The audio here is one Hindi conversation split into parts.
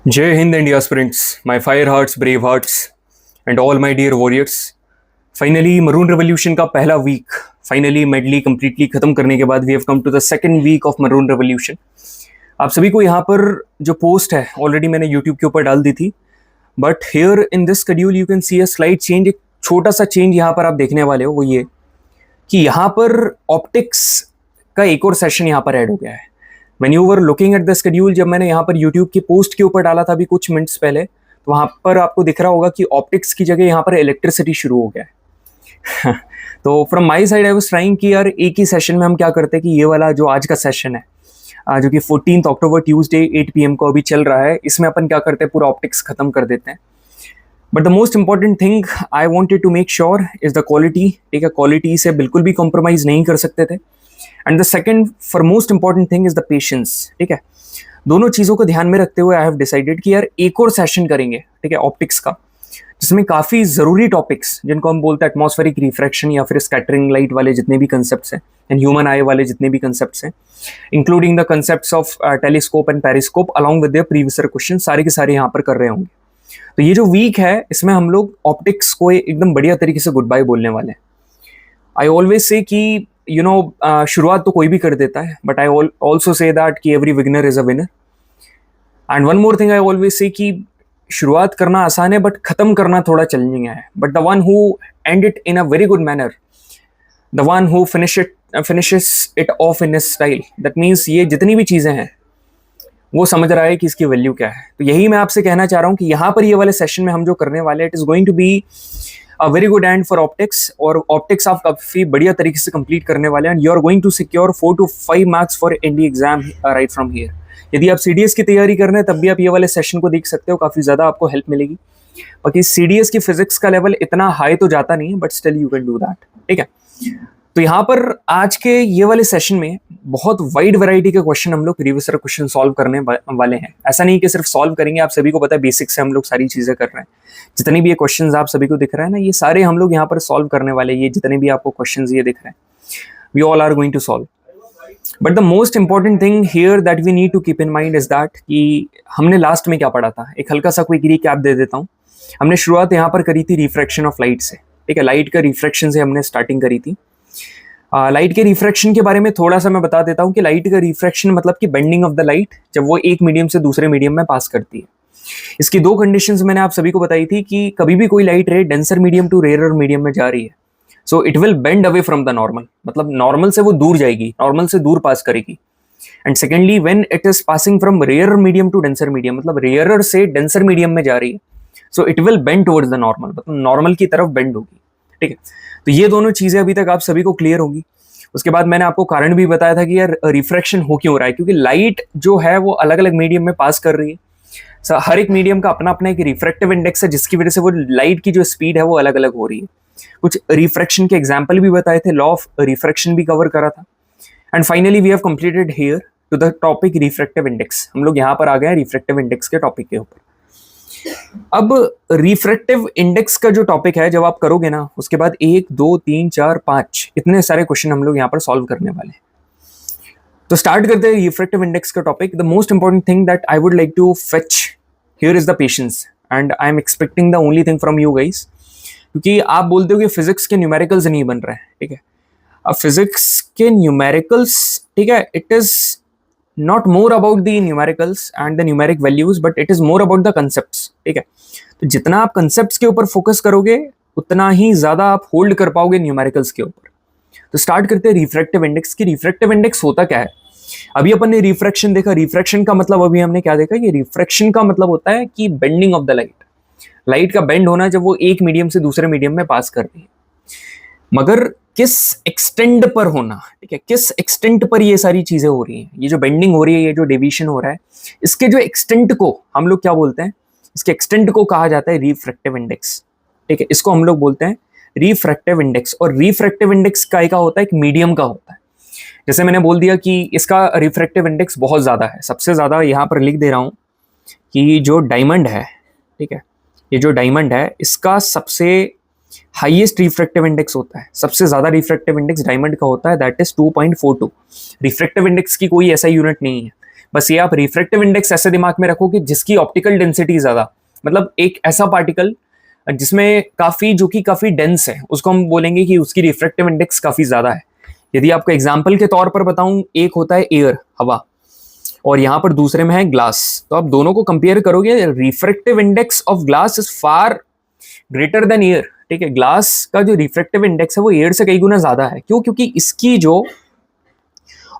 जय Hind India sprints, my fire hearts, brave hearts and all my dear warriors. Finally maroon revolution का पहला वीक फाइनली मेडली कंप्लीटली खत्म करने के बाद we have come to the second week of maroon revolution. आप सभी को यहाँ पर जो पोस्ट है ऑलरेडी मैंने यूट्यूब के ऊपर डाल दी थी, but here in this schedule you can C a slide change. एक छोटा सा चेंज यहाँ पर आप देखने वाले हो, वो ये कि यहाँ पर ऑप्टिक्स का एक और सेशन यहाँ पर ऐड हो गया है। When you were looking at the schedule, जब मैंने यहाँ पर YouTube की पोस्ट के ऊपर डाला था अभी कुछ मिनट्स पहले, तो वहाँ पर आपको दिख रहा होगा कि ऑप्टिक्स की जगह यहाँ पर इलेक्ट्रिसिटी शुरू हो गया है। तो from my side I was trying कि यार एक ही सेशन में हम क्या करते हैं कि ये वाला जो आज का सेशन है, जो कि 14 अक्टूबर ट्यूसडे 8 PM को अभी चल रहा है, इसमें अपन क्या करते हैं पूरा ऑप्टिक्स खत्म कर देते हैं। But the most important thing I wanted to make sure is the quality. ठीक है, क्वालिटी से बिल्कुल भी कॉम्प्रोमाइज नहीं कर सकते थे। And the second for most important thing is the patience. ठीक है, दोनों चीज़ों को ध्यान में रखते हुए आई हैव डिसाइडेड कि यार एक और सेशन करेंगे, ठीक है, ऑप्टिक्स का, जिसमें काफ़ी ज़रूरी टॉपिक्स जिनको हम बोलते हैं एटमॉस्फेरिक रिफ्रैक्शन या फिर स्कैटरिंग लाइट वाले जितने भी कंसेप्ट्स हैं एंड ह्यूमन आई वाले जितने भी कंसेप्ट्स हैं, including the concepts of telescope and periscope along with their previous question, सारे के सारे यहाँ पर कर रहे होंगे। तो ये जो वीक है इसमें हम लोग ऑप्टिक्स को एकदम बढ़िया तरीके से गुड बाय बोलने वाले हैं। आई ऑलवेज से कि शुरुआत तो कोई भी कर देता है, but I also say that कि every beginner is a winner. And one more thing I always say कि शुरुआत करना आसान है बट खत्म करना थोड़ा चैलेंजिंग है। But the one who and it in a very good manner, the one who finishes it of in his style, that means ये जितनी भी चीज़ें हैं वो समझ रहा है कि इसकी वैल्यू क्या है। तो यही मैं आपसे कहना चाह रहा हूँ कि यहाँ पर ये वाले सेशन में हम जो करने वाले हैं, it is going to be a very good end for optics. और ऑप्टिक्स आप काफ़ी बढ़िया तरीके से कंप्लीट करने वाले हैं and you are going to secure 4 to 5 marks for ND exam right from here. यदि आप सीडीएस की तैयारी कर रहे हैं तब भी आप ये वाले सेशन को देख सकते हो, काफ़ी ज़्यादा आपको हेल्प मिलेगी। बाकी सीडीएस की फिजिक्स का लेवल इतना हाई तो जाता नहीं है, but still you can do that. ठीक है, तो यहाँ पर आज के ये वाले सेशन में बहुत वाइड वैरायटी के क्वेश्चन हम लोग प्रीवियस ईयर क्वेश्चन सॉल्व करने वाले हैं। ऐसा नहीं कि सिर्फ सॉल्व करेंगे, आप सभी को पता है बेसिक से हम लोग सारी चीज़ें कर रहे हैं। जितनी भी ये क्वेश्चंस आप सभी को दिख रहे हैं ना, ये सारे हम लोग यहाँ पर सॉल्व करने वाले हैं। ये जितने भी आपको क्वेश्चंस ये दिख रहे हैं, we all are going to solve. But the most important thing here that we need to keep in mind is that कि हमने लास्ट में क्या पढ़ा था। एक हल्का सा क्विक रिकैप दे देता हूँ। हमने शुरुआत यहाँ पर करी थी रिफ्रैक्शन ऑफ लाइट से। ठीक है, लाइट का रिफ्रैक्शन से हमने स्टार्टिंग करी थी। लाइट के रिफ्रैक्शन के बारे में थोड़ा सा मैं बता देता हूँ कि लाइट का रिफ्रैक्शन मतलब कि बेंडिंग ऑफ द लाइट, जब वो एक मीडियम से दूसरे मीडियम में पास करती है। इसकी दो कंडीशंस मैंने आप सभी को बताई थी कि कभी भी कोई light ray denser medium to rare medium में जा रही है, so it will bend away from the normal, मतलब नॉर्मल से वो दूर जाएगी, नॉर्मल से दूर पास करेगी। And secondly when it is passing from rare medium to denser medium, मतलब रेयरर से डेंसर मीडियम में जा रही है, so it will bend towards the normal, मतलब नॉर्मल की तरफ बेंड होगी। ठीक है, तो ये दोनों चीजें अभी तक आप सभी को क्लियर होगी। उसके बाद मैंने आपको कारण भी बताया था कि यार रिफ्रैक्शन हो क्यों रहा है, क्योंकि लाइट जो है वो अलग अलग मीडियम में पास कर रही है। हर एक मीडियम का अपना अपना एक रिफ्रैक्टिव इंडेक्स है, जिसकी वजह से वो लाइट की जो स्पीड है वो अलग अलग हो रही है। कुछ रिफ्रैक्शन के एग्जाम्पल भी बताए थे, लॉ ऑफ रिफ्रैक्शन भी कवर करा था। And finally we have completed here to the topic refractive index. हम लोग यहाँ पर आ गए हैं रिफ्रैक्टिव इंडेक्स के टॉपिक के ऊपर। अब रिफ्रैक्टिव इंडेक्स का जो टॉपिक है, जब आप करोगे ना, उसके बाद 1 2 3 4 5 इतने सारे क्वेश्चन हम लोग यहाँ पर सॉल्व करने वाले हैं। तो स्टार्ट करते हैं रिफ्रैक्टिव इंडेक्स का topic. The most important thing that I would like to fetch here is the patience and I am expecting the only thing from you guys, क्योंकि आप बोलते हो कि फिजिक्स के न्यूमेरिकल्स नहीं बन रहे हैं। ठीक है, अब फिजिक्स के न्यूमेरिकल्स, ठीक है, it is not more about the numericals and the numeric values, but it is more about the concepts. ठीक है, तो जितना आप concepts के ऊपर फोकस करोगे उतना ही ज्यादा आप होल्ड कर पाओगे न्यूमेरिकल्स के ऊपर। तो स्टार्ट करते हैं रिफ्रैक्टिव इंडेक्स की। रिफ्रैक्टिव इंडेक्स होता क्या है? अभी अपन ने रिफ्रैक्शन देखा, रिफ्रैक्शन का मतलब अभी हमने क्या देखा कि रिफ्रैक्शन का मतलब होता है कि bending of the light, light का बेंड होना जब वो एक मीडियम से दूसरे मीडियम में पास कर रही है। मगर किस एक्सटेंट पर होना, ठीक है, किस एक्सटेंट पर ये सारी चीजें हो रही हैं, ये जो बेंडिंग हो रही है, ये जो डेविएशन हो रहा है, इसके जो एक्सटेंट को हम लोग क्या बोलते हैं, इसके एक्सटेंट को कहा जाता है रिफ्रैक्टिव इंडेक्स। ठीक है, इसको हम लोग बोलते हैं रिफ्रैक्टिव इंडेक्स। और रिफ्रैक्टिव इंडेक्स काय का होता है? एक मीडियम का होता है। जैसे मैंने बोल दिया कि इसका रिफ्रैक्टिव इंडेक्स बहुत ज्यादा है, सबसे ज्यादा यहाँ पर लिख दे रहा हूं कि जो डायमंड है, ठीक है, ये जो डायमंड है इसका सबसे हाईएस्ट रिफ्रैक्टिव इंडेक्स होता है, सबसे ज्यादा रिफ्रैक्टिव इंडेक्स डायमंड का होता है, दैट इज 2.42। रिफ्रैक्टिव इंडेक्स की कोई ऐसा यूनिट नहीं है, बस ये आप रिफ्रैक्टिव इंडेक्स ऐसे दिमाग में रखो कि जिसकी ऑप्टिकल डेंसिटी ज्यादा, मतलब एक ऐसा पार्टिकल जिसमें काफी, जो कि काफी डेंस है, उसको हम बोलेंगे कि उसकी रिफ्रैक्टिव इंडेक्स काफी ज्यादा है। यदि आपको एग्जाम्पल के तौर पर बताऊं, एक होता है एयर, हवा, और यहां पर दूसरे में है ग्लास। तो आप दोनों को कंपेयर करोगे, refractive index of glass is far greater than air. ठीक है, ग्लास का जो रिफ्रैक्टिव इंडेक्स है वो एयर से कई गुना ज्यादा है। क्यों? क्योंकि इसकी जो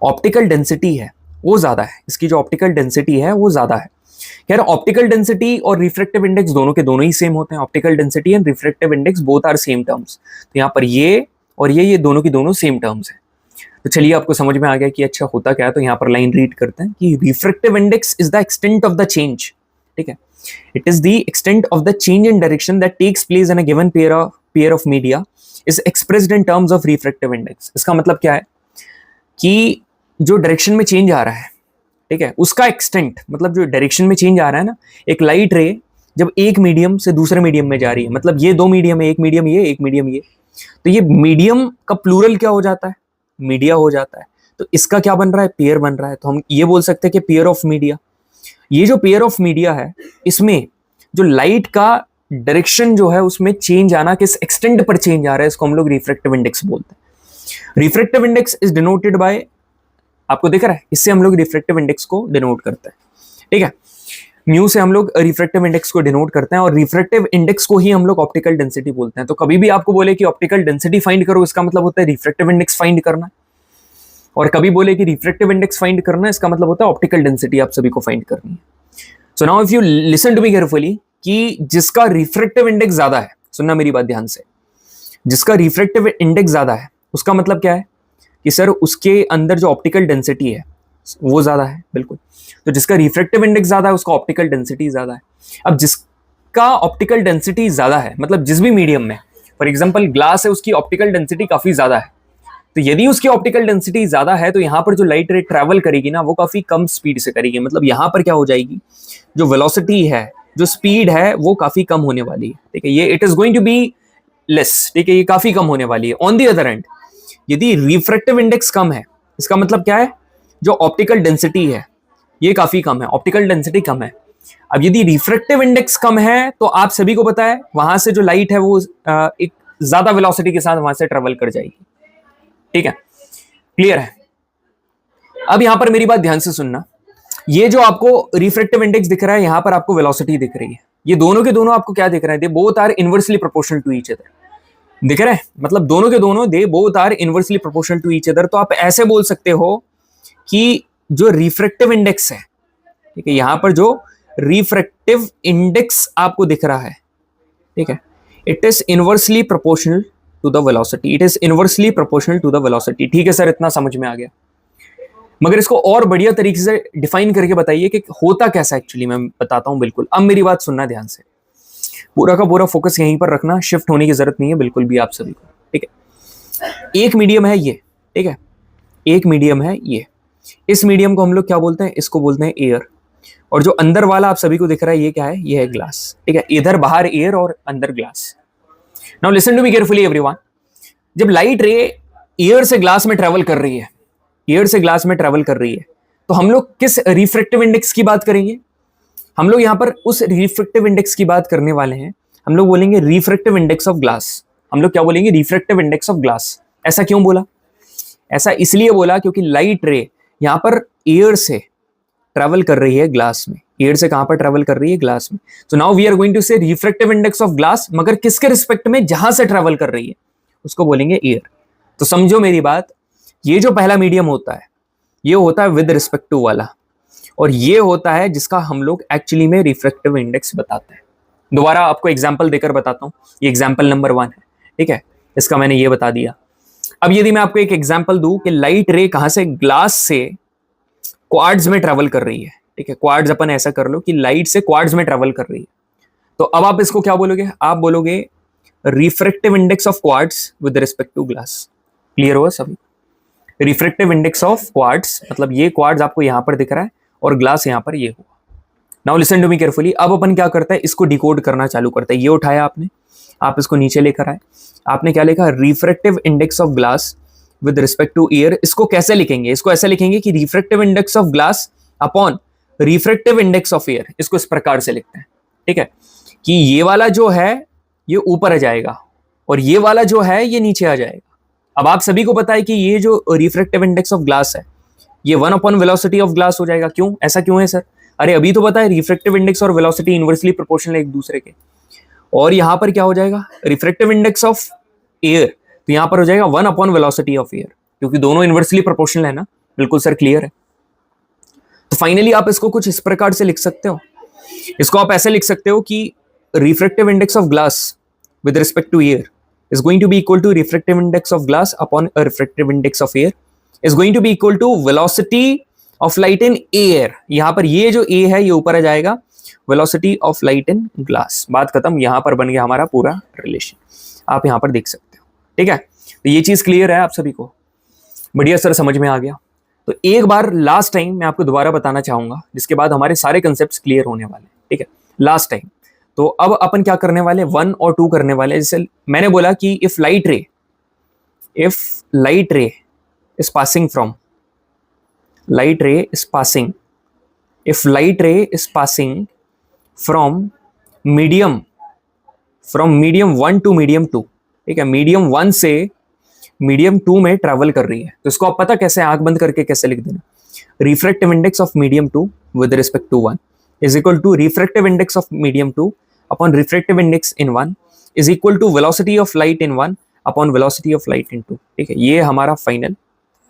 ऑप्टिकल डेंसिटी है वो ज्यादा है, इसकी जो ऑप्टिकल डेंसिटी है वो ज्यादा है। यार ऑप्टिकल डेंसिटी और रिफ्रैक्टिव इंडेक्स दोनों के दोनों ही सेम होते हैं। Optical density and refractive index both are same terms. तो यहाँ पर ये और ये दोनों की दोनों सेम टर्म्स है। तो चलिए आपको समझ में आ गया कि अच्छा होता क्या है। तो यहाँ पर लाइन रीड करते हैं कि refractive index is the extent of the change. ठीक है, it is the extent of the change in direction that takes place in a given pair of media is expressed in terms of refractive index. इसका मतलब क्या है कि जो डायरेक्शन में चेंज आ रहा है, ठीक है, उसका एक्सटेंट, मतलब जो डायरेक्शन में चेंज आ रहा है ना, एक लाइट रे जब एक मीडियम से दूसरे मीडियम में जा रही है, मतलब ये दो मीडियम है, एक मीडियम ये, एक मीडियम ये, तो ये मीडियम का प्लूरल क्या हो जाता है? मीडिया हो जाता है। तो इसका क्या बन रहा है? पेयर बन रहा है। तो हम ये बोल सकते हैं कि पेयर ऑफ मीडिया। ये जो पेयर ऑफ मीडिया है, इसमें जो लाइट का डायरेक्शन जो है उसमें चेंज आना, किस एक्सटेंट पर चेंज आ रहा है, इसको हम लोग रिफ्रैक्टिव इंडेक्स बोलते हैं। Refractive index is denoted by, आपको दिख रहा है, इससे हम लोग रिफ्रैक्टिव इंडेक्स को डिनोट करते हैं। ठीक है, म्यू से हम लोग रिफ्रैक्टिव इंडेक्स को डिनोट करते हैं, और रिफ्रैक्टिव इंडेक्स को ही हम लोग ऑप्टिकल डेंसिटी बोलते हैं। तो कभी भी आपको बोले कि ऑप्टिकल डेंसिटी फाइंड करो, इसका मतलब होता है रिफ्रैक्टिव इंडेक्स फाइंड करना, और कभी बोले कि रिफ्रैक्टिव इंडेक्स फाइंड करना, इसका मतलब होता है ऑप्टिकल डेंसिटी आप सभी को फाइंड करनी है। So now if you listen to me carefully, कि जिसका रिफ्रैक्टिव इंडेक्स ज्यादा है, सुनना मेरी बात ध्यान से, जिसका रिफ्रैक्टिव इंडेक्स ज्यादा है उसका मतलब क्या है कि सर उसके अंदर जो ऑप्टिकल डेंसिटी है वो ज्यादा है। बिल्कुल, तो जिसका रिफ्रैक्टिव इंडेक्स ज्यादा है उसका ऑप्टिकल डेंसिटी ज्यादा है। अब जिसका ऑप्टिकल डेंसिटी ज्यादा है, मतलब जिस भी मीडियम में, फॉर एग्जांपल ग्लास है, उसकी ऑप्टिकल डेंसिटी काफी ज्यादा है, तो यदि उसकी ऑप्टिकल डेंसिटी ज्यादा है तो यहां पर जो लाइट रे ट्रैवल करेगी ना, वो काफी कम स्पीड से करेगी। मतलब यहां पर क्या हो जाएगी, जो वेलोसिटी है, जो स्पीड है, वो काफी कम होने वाली है। ठीक है, ये it is going to be less. ठीक है, ये काफी कम होने वाली है। ऑन दी अदर एंड, यदि रिफ्रैक्टिव इंडेक्स कम है, इसका मतलब क्या है, जो ऑप्टिकल डेंसिटी है ये काफी कम है, ऑप्टिकल डेंसिटी कम है। अब यदि रिफ्रैक्टिव इंडेक्स कम है तो आप सभी को पता है वहां से जो लाइट है वो एक ज्यादा वेलोसिटी के साथ वहां से ट्रेवल कर जाएगी। ठीक है, क्लियर है? अब यहां पर मेरी बात ध्यान से सुनना, ये जो आपको रिफ्रैक्टिव इंडेक्स दिख रहा है, यहां पर आपको वेलोसिटी दिख रही है, ये दोनों के दोनों आपको क्या दिख रहे हैं? They both are inversely proportional to each other. दिख रहा है, मतलब दोनों के दोनों they both are inversely proportional to each other. तो आप ऐसे बोल सकते हो कि जो रिफ्रैक्टिव इंडेक्स है, ठीक है, यहां पर जो रिफ्रैक्टिव इंडेक्स आपको दिख रहा है, ठीक है, it is inversely proportional to the velocity, it is inversely proportional to the velocity. ठीक है सर, इतना समझ में आ गया, मगर इसको और बढ़िया तरीके से डिफाइन करके बताइए कि होता कैसा एक्चुअली। मैं बताता हूं, बिल्कुल। अब मेरी बात सुनना ध्यान से, पूरा का पूरा फोकस यहीं पर रखना, शिफ्ट होने की जरूरत नहीं है बिल्कुल भी आप सभी को। ठीक है, एक मीडियम है ये, ठीक है, एक मीडियम है ये, इस मीडियम को हम लोग क्या बोलते हैं? इसको बोलते हैं एयर। और जो अंदर वाला आप सभी को दिख रहा है ये क्या है? ये है ग्लास। ठीक है, इधर बाहर एयर और अंदर glass. Now listen to me carefully everyone, जब लाइट रे एयर से ग्लास में ट्रेवल कर रही है, एयर से ग्लास में ट्रेवल कर रही है, तो हम लोग किस रिफ्रैक्टिव इंडेक्स की बात करेंगे? हम लोग यहां पर उस रिफ्रैक्टिव इंडेक्स की बात करने वाले हैं। हम लोग बोलेंगे रिफ्रैक्टिव इंडेक्स ऑफ ग्लास। हम लोग क्या बोलेंगे? Refractive index of glass. ऐसा क्यों बोला? ऐसा इसलिए बोला क्योंकि लाइट रे यहां पर एयर से ट्रेवल कर रही है ग्लास में। एयर से कहां पर ट्रेवल कर रही है? ग्लास में। तो now we are going to say refractive index of glass, मगर किसके रिस्पेक्ट में? जहां से ट्रेवल कर रही है उसको बोलेंगे एयर। तो समझो मेरी बात, ये जो पहला मीडियम होता है ये होता है विद रिस्पेक्ट टू वाला, और ये होता है जिसका हम लोग एक्चुअली में रिफ्रैक्टिव इंडेक्स बताते हैं। दोबारा आपको एग्जांपल देकर बताता हूं, ये एग्जांपल नंबर 1 है। ठीक है, इसका मैंने ये बता दिया। अब यदि मैं आपको एक एग्जांपल दूं कि लाइट रे कहां से? ग्लास से क्वार्ट्ज में ट्रेवल कर रही है। ठीक है, क्वार्ट्ज अपन ऐसा कर लो कि लाइट से क्वार्ट्ज में ट्रेवल कर रही है, तो अब आप इसको क्या बोलोगे? आप बोलोगे refractive index of quartz with respect to glass. Clear हुआ सभी? रिफ्रैक्टिव इंडेक्स ऑफ क्वार्ट्ज, मतलब ये क्वार्ट्ज आपको यहां पर दिख रहा है और ग्लास यहां पर ये हुआ। Now listen to me carefully. अब अपन क्या करता है? इसको डिकोड करना चालू करता है। ये उठाया आपने, आप इसको नीचे लेकर आए, आपने क्या लिखा? Refractive index of glass with respect to air. इसको कैसे लिखेंगे? इसको ऐसे लिखेंगे कि refractive index of glass upon refractive index of air. इसको इस प्रकार से लिखते हैं, ठीक है, कि ये वाला जो है ये ऊपर आ जाएगा और ये वाला जो है ये नीचे आ जाएगा। अब आप सभी को पता है कि ये जो रिफ्रैक्टिव इंडेक्स ऑफ ग्लास है ये 1 अपॉन वेलोसिटी ऑफ ग्लास हो जाएगा। क्यों, ऐसा क्यों है सर? अरे अभी तो पता है रिफ्रैक्टिव इंडेक्स और वेलोसिटी इनवर्सली प्रोपोर्शनल एक दूसरे के, और यहां पर क्या हो जाएगा, रिफ्रैक्टिव इंडेक्स ऑफ एयर, तो यहां पर हो जाएगा 1 अपॉन वेलोसिटी ऑफ एयर, क्योंकि दोनों इनवर्सली प्रोपोर्शनल है ना। बिल्कुल सर, क्लियर है। तो फाइनली आप इसको कुछ इस प्रकार से लिख सकते हो, इसको आप ऐसे लिख सकते हो कि refractive index of glass with respect to air is going to be equal to refractive index of glass upon a refractive index of air is going to be equal to velocity of light in air। यहां पर ये जो a है ये ऊपर आ जाएगा, velocity of light in glass। बात खत्म, यहां पर बन गया हमारा पूरा रिलेशन, आप यहां पर देख सकते हो, ठीक है। तो ये चीज क्लियर है आप सभी को? बढ़िया सर, समझ में आ गया। तो एक बार लास्ट टाइम मैं आपको दोबारा बताना चाहूंगा, जिसके बाद हमारे सारे कंसेप्ट क्लियर होने वाले, ठीक है, लास्ट टाइम। तो अब अपन क्या करने वाले, 1 और 2 करने वाले। जैसे मैंने बोला कि if light ray is passing from medium 1 to medium 2, ठीक है, मीडियम 1 से मीडियम 2 में ट्रेवल कर रही है, तो इसको आप पता कैसे, आंख बंद करके कैसे लिख देना, refractive index of medium 2 with respect to 1 is equal to refractive index of medium 2 upon refractive index in 1 is equal to velocity of light in 1 upon velocity of light in 2। ठीक है, ये हमारा फाइनल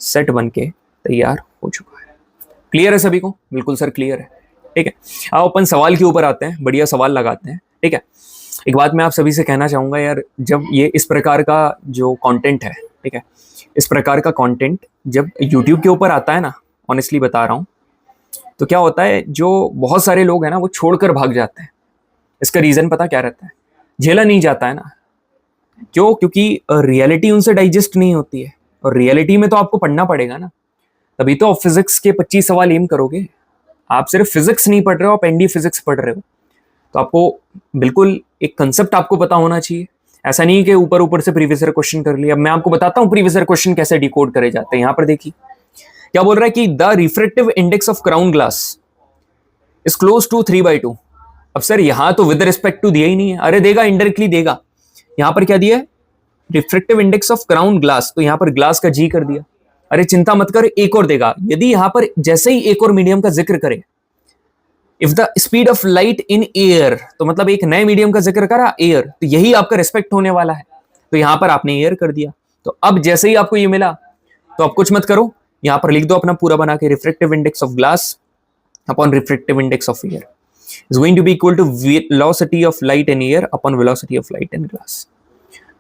सेट बन के तैयार हो चुका है। क्लियर है सभी को? बिल्कुल सर, क्लियर है, ठीक है। अब अपन सवाल के ऊपर आते हैं, बढ़िया सवाल लगाते हैं, ठीक है। एक बात मैं आप सभी से कहना चाहूंगा यार, जब ये इस प्रकार का जो कंटेंट है, ठीक है, इस प्रकार का कंटेंट जब YouTube के ऊपर आता है ना, ऑनेस्टली बता रहा हूँ, तो क्या होता है, जो बहुत सारे लोग हैं ना वो छोड़कर भाग जाते हैं। इसका रीजन पता क्या रहता है? झेला नहीं जाता है ना। क्यों? क्योंकि रियलिटी उनसे डाइजेस्ट नहीं होती है, और रियलिटी में तो आपको पढ़ना पड़ेगा ना, तभी तो आप फिजिक्स के 25 सवाल एम करोगे। आप सिर्फ फिजिक्स नहीं पढ़ रहे हो, आप एनडी फिजिक्स पढ़ रहे हो, तो आपको बिल्कुल एक कंसेप्ट आपको पता होना चाहिए। ऐसा नहीं कि ऊपर ऊपर से प्रीवियस ईयर क्वेश्चन कर लिया। मैं आपको बताता हूँ प्रीवियस ईयर क्वेश्चन कैसे डिकोड करे जाते हैं। यहां पर देखिए क्या बोल रहा है कि the refractive index of crown glass is close to 3/2। अब सर यहां तो विद रिस्पेक्ट टू दिया ही नहीं है। अरे देगा, इनडायरेक्टली देगा। यहां पर क्या दिया है, refractive index of crown glass, तो यहां पर ग्लास का जी कर दिया। अरे चिंता मत कर, एक और देगा। यदि यहां पर जैसे ही एक और मीडियम का जिक्र करे, if the speed of light in air, तो मतलब एक नए मीडियम का जिक्र करा, एयर, तो यही आपका रिस्पेक्ट होने वाला है। तो यहां पर आपने एयर कर दिया। तो अब जैसे ही आपको ये मिला, तो आप कुछ मत करो, यहां पर लिख दो अपना पूरा बना के, refractive index of glass upon refractive index of air is going to be equal to velocity of light in air upon velocity of light in glass।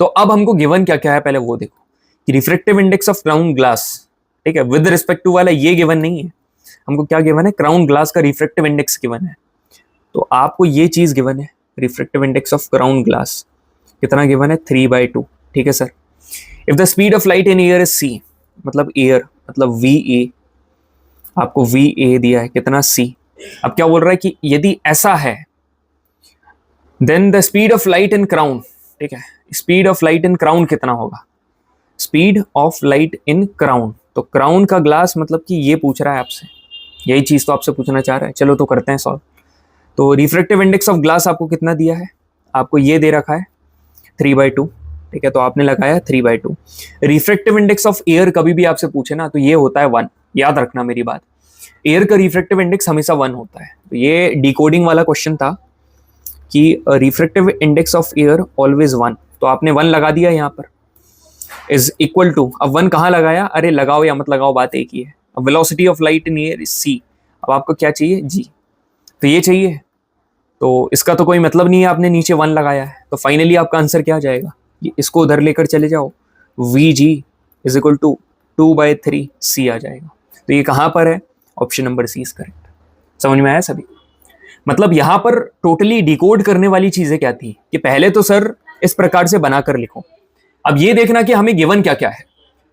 तो अब हमको गिवन क्या क्या है पहले वो देखो, कि refractive index of crown glass, ठीक है, विद रिस्पेक्ट टू वाला ये गिवन नहीं है। हमको क्या गिवन है, क्राउन ग्लास का रिफ्रैक्टिव इंडेक्स गिवन है। तो आपको ये चीज गिवन है, refractive index of crown glass कितना गिवन है, 3/2। ठीक है sir. If the speed of light in air is c, मतलब एयर मतलब VA, आपको VA दिया है कितना, c। अब क्या बोल रहा है कि यदि ऐसा है, then the speed of light in crown, ठीक है, speed of light in crown कितना होगा, speed of light in crown. तो क्राउन का ग्लास मतलब कि ये पूछ रहा है आपसे, यही चीज तो आपसे पूछना चाह रहा है। चलो तो करते हैं सॉल्व। तो रिफ्रैक्टिव इंडेक्स ऑफ ग्लास आपको कितना दिया है, आपको ये दे रखा है 3/2, ठीक है, तो आपने लगाया 3/2। रिफ्रैक्टिव इंडेक्स ऑफ एयर कभी भी आपसे पूछे ना, तो ये होता है 1। याद रखना मेरी बात, एयर का रिफ्रैक्टिव इंडेक्स हमेशा 1 होता है। तो ये डिकोडिंग वाला क्वेश्चन था कि refractive index of air always 1, तो आपने 1 लगा दिया यहाँ पर, इज इक्वल टू, अब 1 कहाँ लगाया, अरे लगाओ या मत लगाओ बात एक ही है। अब velocity of light in air is c, अब आपको क्या चाहिए, g, तो ये चाहिए। तो इसका तो कोई मतलब नहीं है, आपने नीचे 1 लगाया है। तो फाइनली आपका आंसर क्या आ जाएगा, इसको उधर लेकर चले जाओ, Vg is equal to 2/3 c आ जाएगा। तो ये कहाँ पर है, option number C is correct. समझ में आया सभी? मतलब यहां पर टोटली डिकोड करने वाली चीजें क्या थी, कि पहले तो सर इस प्रकार से बनाकर लिखो। अब ये देखना कि हमें गिवन क्या क्या है।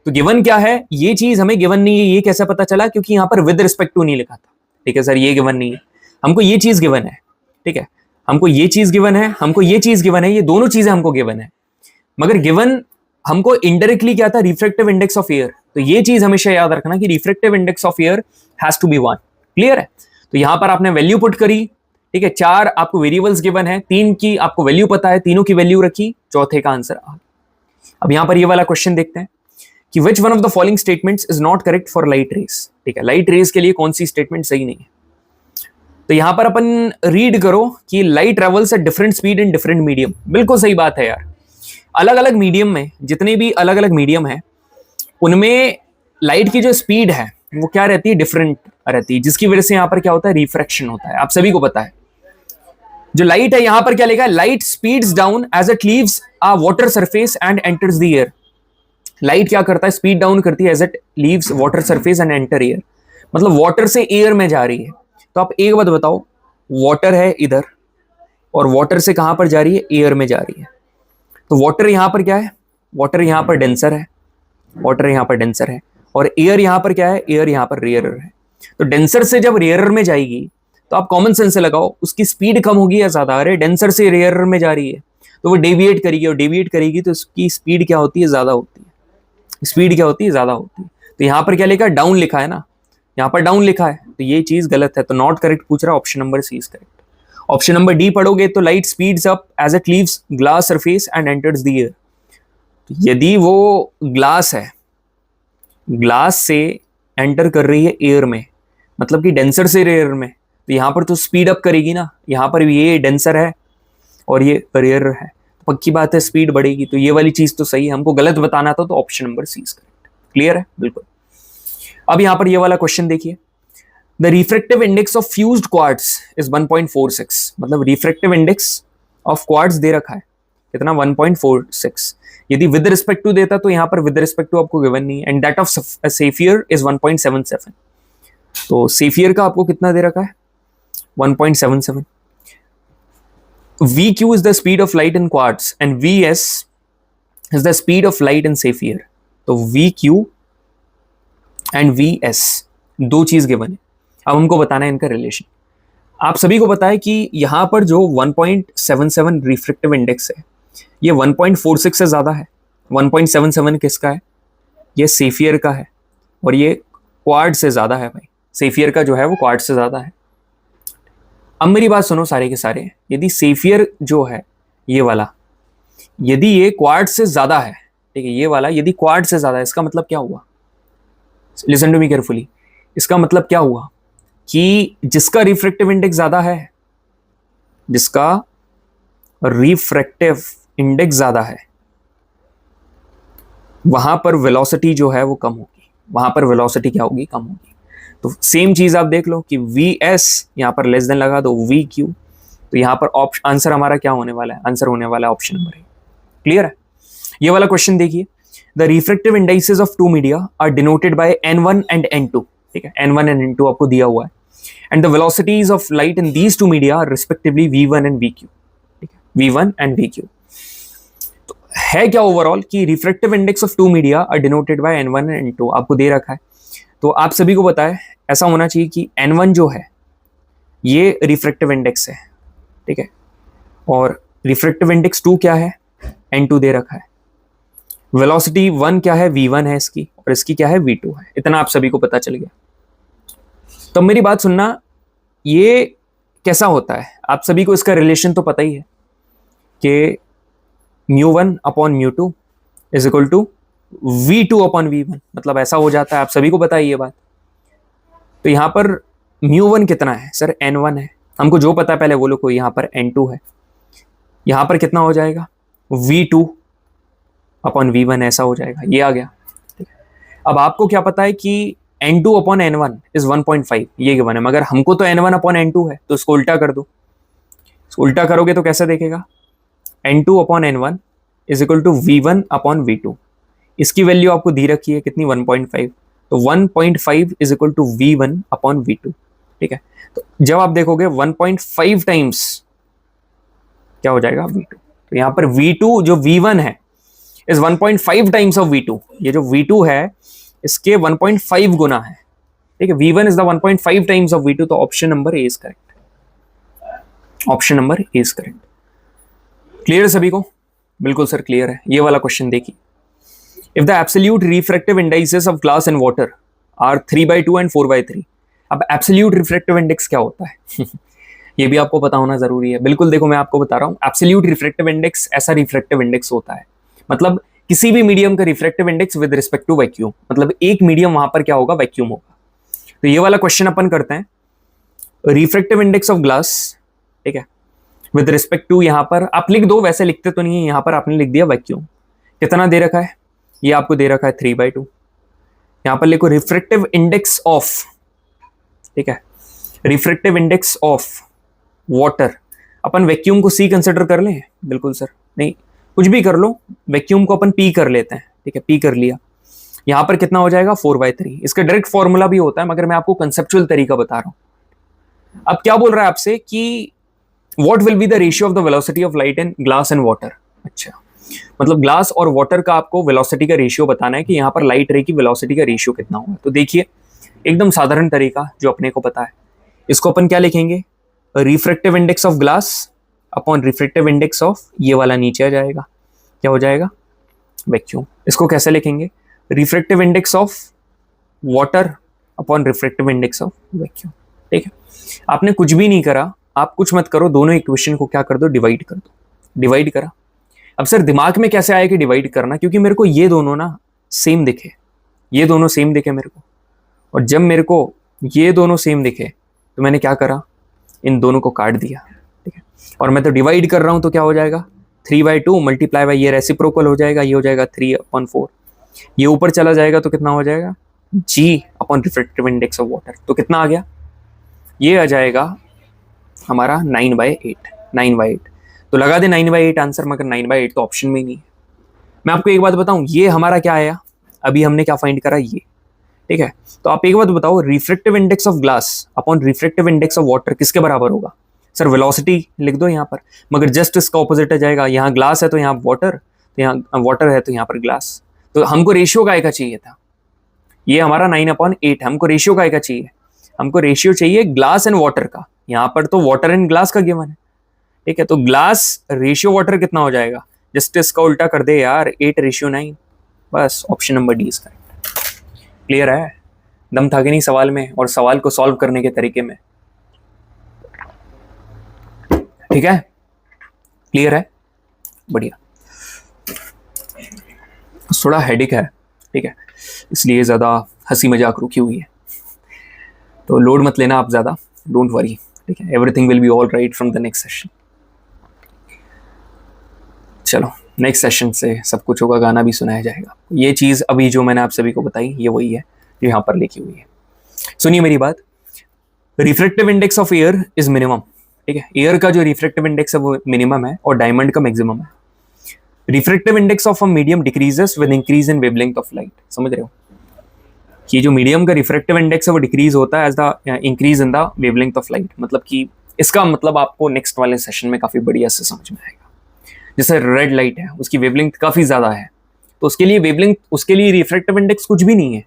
तो गिवन क्या है, ये चीज हमें गिवन नहीं है, ये कैसे पता चला, क्योंकि यहां पर विद रिस्पेक्ट टू नहीं लिखा था। ठीक है सर, ये गिवन नहीं है, हमको ये चीज गिवन है, ठीक है, हमको ये चीज गिवन है, हमको ये चीज गिवन है, ये दोनों चीजें हमको गिवन है। मगर गिवन हमको इनडायरेक्टली क्या था, रिफ्रैक्टिव इंडेक्स ऑफ एयर। तो ये चीज हमेशा याद रखना कि refractive index of air has to be 1। Clear है? तो यहां पर आपने वैल्यू पुट करी, ठीक है, 4 आपको वेरिएबल्स गिवन है, 3 की आपको वैल्यू पता है, तीनों की वैल्यू रखी, चौथे का आंसर आ गया। अब यहां पर ये वाला क्वेश्चन देखते हैं कि which one of the following statements is not correct for light rays. ठीक है, लाइट रेस के लिए कौन सी स्टेटमेंट सही नहीं है? तो यहां पर अपन रीड करो कि light travels at different speed in different medium. बिल्कुल सही बात है यार, अलग अलग मीडियम में, जितने भी अलग अलग मीडियम है उनमें लाइट की जो स्पीड है वो क्या रहती है, डिफरेंट रहती है, जिसकी वजह से यहां पर क्या होता है, रिफ्रैक्शन होता है। आप सभी को पता है जो लाइट है यहां पर क्या लिखा है, light speeds down as it leaves a water surface and enters the air. Light क्या करता है, स्पीड डाउन करती है as it leaves water surface and enter air, मतलब वाटर से एयर में जा रही है। तो आप एक बात बताओ, वाटर है इधर और वाटर से कहां पर जा रही है, एयर में जा रही है। तो वाटर यहां पर क्या है, वाटर यहां पर डेंसर है, वाटर यहां पर डेंसर है, और एयर यहां पर क्या है, एयर यहां पर रेयरर है। तो डेंसर से जब रेयरर में जाएगी तो आप कॉमन सेंस से लगाओ, उसकी स्पीड कम होगी या ज्यादा? अरे डेंसर से रेयरर में जा रही है तो वो डेविएट करेगी, और डेविएट करेगी तो उसकी स्पीड क्या होती है, ज्यादा होती है। स्पीड क्या होती है, ज्यादा होती है। तो यहां पर क्या लिखा है, डाउन लिखा है ना, यहां पर डाउन लिखा है, तो ये चीज गलत है, तो नॉट करेक्ट पूछ रहा है, option number C is correct. Option number D पढ़ोगे तो light speeds up as it leaves glass surface and enters the air. यदि वो ग्लास है, ग्लास से एंटर कर रही है एयर में, मतलब कि डेंसर से रेयर में, तो यहां पर तो स्पीड अप करेगी ना। यहां पर ये डेंसर है और ये रेयर है, तो पक्की बात है स्पीड बढ़ेगी। तो ये वाली चीज तो सही है, हमको गलत बताना था, तो option number C is correct. Clear है? बिल्कुल। अब यहां पर ये वाला क्वेश्चन देखिए, the refractive index of fused quartz is 1.46, मतलब रिफ्रैक्टिव इंडेक्स ऑफ क्वार्ट्ज दे रखा है कितना, 1.46। यदि विद रिस्पेक्ट टू देता तो यहां पर विद रिस्पेक्ट टू आपको गिवन नहीं है, एंड दैट ऑफ सेफियर इज 1.77। तो सेफियर का आपको कितना दे रखा है, 1.77। VQ is the speed of light in quartz and VS is the speed of light in sapphire. तो VQ and VS दो चीज गिवन है, अब हमको बताना है इनका रिलेशन। आप सभी को पता है कि यहां पर जो 1.77 रिफ्रैक्टिव इंडेक्स है ये 1.46 से ज्यादा है। 1.77 किसका है, ये सेफियर का है, और ये क्वार्ट्ज से ज्यादा है भाई, सेफियर का जो है वो क्वार्ट्ज से ज्यादा है। अब मेरी बात सुनो सारे के सारे, यदि सेफियर जो है ये वाला, यदि ये क्वार्ट्ज से ज्यादा है, ठीक है, ये वाला यदि क्वार्ट्ज से ज्यादा है, इसका मतलब क्या हुआ, लिसन टू मी केयरफुली, इसका मतलब क्या हुआ कि जिसका रिफ्रैक्टिव इंडेक्स ज्यादा है, जिसका रिफ्रैक्टिव इंडेक्स ज्यादा है, वहां पर वेलोसिटी जो है वो कम होगी, वहां पर वेलोसिटी क्या होगी, कम होगी। तो सेम चीज आप देख लो कि VS यहां पर लेस देन लगा दो VQ, तो यहां पर आंसर हमारा क्या होने वाला है, आंसर होने वाला है ऑप्शन नंबर ए। क्लियर है? ये वाला क्वेश्चन देखिए, the refractive indices of two media are denoted by N1 and N2। ठीक है, N1 एंड N2 आपको दिया हुआ है, and the velocities of light in these two media are respectively V1 and VQ। ठीक है, V1 एंड VQ। तो है क्या ओवरऑल कि refractive index of two media are denoted by N1 and N2 आपको दे रखा है। तो आप सभी को पता है ऐसा होना चाहिए कि N1 जो है ये रिफ्रैक्टिव इंडेक्स है, ठीक है, और रिफ्रैक्टिव इंडेक्स 2 क्या है, N2 दे रखा है। वेलोसिटी 1 क्या है, V1 है इसकी, और इसकी क्या है, V2 है। इतना आप सभी को पता चल गया। तो मेरी बात सुनना, ये कैसा होता है, आप सभी को इसका रिलेशन तो पता ही है कि μ1 upon μ2 is equal to V2 upon V1, मतलब ऐसा हो जाता है, आप सभी को पता है ये बात। तो यहां पर μ1 कितना है सर, N1 है, हमको जो पता है पहले वो लोग, यहां पर N2 है, यहां पर कितना हो जाएगा, V2 अपॉन V1, ऐसा हो जाएगा, ये आ गया। अब आपको क्या पता है कि N2 अपॉन N1 इज 1.5, ये गिवन है, मगर हमको तो N1 अपॉन N2 है, तो इसको उल्टा कर दो। इसको उल्टा करोगे तो कैसा देखेगा, N2 upon N1 is equal to V1 upon V2। इसकी वैल्यू आपको दी रखी है कितनी, 1.5, तो 1.5 is equal to V1 upon V2। ठीक है, तो जब आप देखोगे 1.5 टाइम्स क्या हो जाएगा, V2। तो यहां पर V2 जो V1 है इज 1.5 टाइम्स ऑफ V2, ये जो V2 है इसके 1.5 गुना है। ठीक है, V1 is the 1.5 times of V2, तो option number A is correct, option number A is correct. Clear है सभी को? बिल्कुल सर क्लियर है। ये वाला क्वेश्चन देखिए, if the absolute refractive indices of glass and water are 3/2 and 4/3, अब एब्सोल्यूट रिफ्रैक्टिव इंडेक्स क्या होता है ये भी आपको पता होना जरूरी है। बिल्कुल, देखो मैं आपको बता रहा हूँ, एब्सोल्यूट रिफ्रैक्टिव इंडेक्स ऐसा रिफ्रैक्टिव इंडेक्स होता है, मतलब किसी भी मीडियम का refractive index with respect to vacuum, मतलब एक मीडियम वहां पर क्या होगा, वैक्यूम होगा। तो ये वाला क्वेश्चन अपन करते हैं, रिफ्रैक्टिव इंडेक्स ऑफ ग्लास, ठीक है, विद रिस्पेक्ट टू, यहां पर आप लिख दो, वैसे लिखते तो नहीं है, यहां पर आपने लिख दिया वैक्यूम। कितना दे रखा है, ये आपको दे रखा है 3/2। यहां पर लिखो रिफ्रैक्टिव इंडेक्स ऑफ, ठीक है, refractive index of water. Upon vacuum को सी कंसिडर कर लें? बिल्कुल सर, नहीं, कुछ भी कर लो, वैक्यूम को अपन पी कर लेते हैं, ठीक है, पी कर लिया। यहां पर कितना हो जाएगा, 4/3। इसका डायरेक्ट फॉर्मूला भी होता है, मगर मैं आपको कंसेप्चुअल तरीका बता रहा हूं। अब क्या बोल रहा है आपसे कि what will be the ratio of the velocity of light in glass and water. अच्छा, मतलब ग्लास और वाटर का आपको वेलोसिटी का रेशियो बताना है कि यहाँ पर लाइट रे की वेलोसिटी का रेशियो कितना होगा। तो देखिए, एकदम साधारण तरीका जो अपने को पता है, इसको अपन क्या लिखेंगे, refractive index of glass upon refractive index of, ये वाला नीचे आ जाएगा, क्या हो जाएगा, वैक्यूम। इसको कैसे लिखेंगे, refractive index of water upon refractive index of vacuum. ठीक है, आपने कुछ भी नहीं करा, आप कुछ मत करो, दोनों इक्वेशन को क्या कर दो, डिवाइड कर दो। डिवाइड करा, अब सर दिमाग में कैसे आया कि डिवाइड करना, क्योंकि मेरे को ये दोनों ना सेम दिखे, ये दोनों सेम दिखे मेरे को, और जब मेरे को ये दोनों सेम दिखे तो मैंने क्या करा, इन दोनों को काट दिया। ठीक है, और मैं तो डिवाइड कर रहा हूं, तो क्या हो जाएगा, 3/2 मल्टीप्लाई बाई ये रेसिप्रोकल हो जाएगा, ये हो जाएगा 3/4। ये ऊपर चला जाएगा तो कितना हो जाएगा, G upon refractive index of water. तो कितना आ गया, ये आ जाएगा हमारा 9/8। 9/8 तो लगा दे 9/8 आंसर, मगर 9/8 तो ऑप्शन में ही नहीं है। मैं आपको एक बात बताऊं, ये हमारा क्या आया, अभी हमने क्या फाइंड करा, ये। ठीक है, तो आप एक बात बताओ, refractive index of glass upon refractive index of water किसके बराबर होगा। सर वेलोसिटी लिख दो यहाँ पर, मगर जस्ट इसका ऑपोजिट आ जाएगा, यहाँ ग्लास है तो यहाँ वाटर, तो यहाँ वाटर है तो यहाँ पर ग्लास। तो हमको रेशियो काय का चाहिए था, ये हमारा 9/8, हमको रेशियो काय का चाहिए, हमको रेशियो चाहिए ग्लास एंड वाटर का। यहाँ पर तो वाटर एंड ग्लास का गिवन है। ठीक है, तो ग्लास रेशियो वाटर कितना हो जाएगा, जस्ट इसका उल्टा कर दे यार, 8/9। बस ऑप्शन नंबर डी इसका क्लियर है। दम था कि नहीं सवाल में, और सवाल को सॉल्व करने के तरीके में। ठीक है, क्लियर है, बढ़िया। थोड़ा हेडेक है, ठीक है, इसलिए ज्यादा हंसी मजाक रुकी हुई है, तो लोड मत लेना आप ज्यादा, डोंट वरी। ठीक है, everything will be all right from the next session. चलो, नेक्स्ट सेशन से सब कुछ होगा, गाना भी सुनाया जाएगा। ये चीज अभी जो मैंने आप सभी को बताई, ये वही है जो यहाँ पर लिखी हुई है। सुनिए मेरी बात, refractive index of air is minimum. ठीक है, एयर का जो रिफ्रैक्टिव इंडेक्स है वो मिनिमम है, और डायमंड का मैक्सिमम है। Refractive index of a medium decreases with increase in wavelength of light. समझ रहे हो, कि जो मीडियम का रिफ्रैक्टिव इंडेक्स है वो डिक्रीज होता है as the increase in the wavelength of light. मतलब कि इसका मतलब आपको नेक्स्ट वाले सेशन में काफी बढ़िया से समझ में आएगा। जैसे रेड लाइट है, उसकी वेवलेंथ काफी ज्यादा है, तो उसके लिए वेवलेंथ, उसके लिए रिफ्रैक्टिव इंडेक्स कुछ भी नहीं है,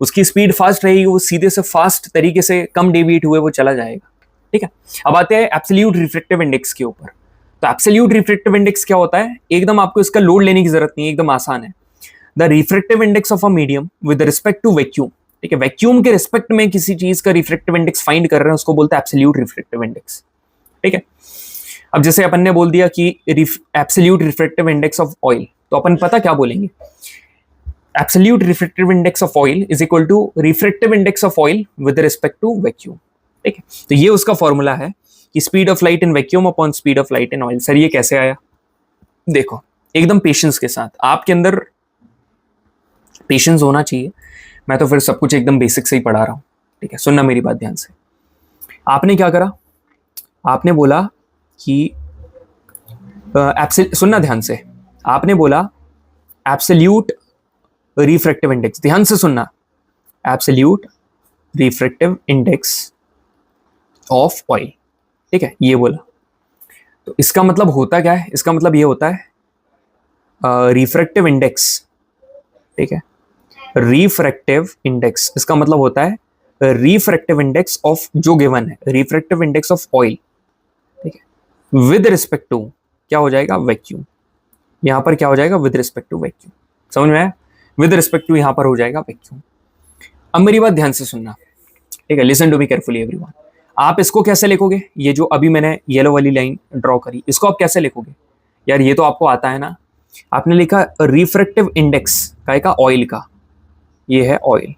उसकी स्पीड फास्ट रहेगी, वो सीधे से फास्ट तरीके से कम डेविएट हुए वो चला जाएगा। ठीक है, अब आते हैं एब्सोल्यूट रिफ्रैक्टिव इंडेक्स के ऊपर। तो एब्सोल्यूट रिफ्रैक्टिव इंडेक्स क्या होता है, एकदम आपको इसका लोड लेने की जरूरत नहीं है, एकदम आसान है। The refractive index of a medium with respect to vacuum. ठीक है, वैक्यूम के रिस्पेक्ट में किसी चीज का रिफ्रैक्टिव इंडेक्स फाइंड कर रहे हैं, उसको बोलते हैं एब्सोल्यूट रिफ्रैक्टिव इंडेक्स। ठीक है, अब जैसे अपन ने बोल दिया कि absolute refractive index of oil, तो अपन पता क्या बोलेंगे, absolute refractive index of oil is equal to refractive index of oil with respect to vacuum. ठीक है, तो ये उसका फॉर्मूला है कि speed of light in vacuum upon speed of light in oil. Sir ये कैसे आया, देखो एकदम पेशेंस के साथ, आपके अंदर पेशेंस होना चाहिए। मैं तो फिर सब कुछ एकदम बेसिक से ही पढ़ा रहा हूं। ठीक है, सुनना मेरी बात ध्यान से। आपने क्या करा, आपने बोला कि सुनना ध्यान से, आपने बोला एब्सोल्यूट रिफ्रैक्टिव इंडेक्स, ध्यान से सुनना, absolute refractive index of oil. ठीक है, ये बोला, तो इसका मतलब होता क्या है, इसका मतलब ये होता है रिफ्रैक्टिव इंडेक्स। ठीक है, रिफ्रैक्टिव इंडेक्स, इसका मतलब होता है रिफ्रैक्टिव इंडेक्स ऑफ जो गिवन है, रिफ्रैक्टिव इंडेक्स ऑफ ऑयल। ठीक है, विद रिस्पेक्ट टू क्या हो जाएगा, वैक्यूम। यहां पर क्या हो जाएगा, विद रिस्पेक्ट टू वैक्यूम। समझ में आया, विद रिस्पेक्ट टू यहां पर हो जाएगा वैक्यूम। अब मेरी बात ध्यान से सुनना। ठीक है, listen to me carefully everyone. आप इसको कैसे लिखोगे, ये जो अभी मैंने येलो वाली लाइन ड्रॉ करी, इसको आप कैसे लिखोगे यार, ये तो आपको आता है ना। आपने लिखा रिफ्रैक्टिव इंडेक्स काय का, ऑयल का, ये है ऑयल,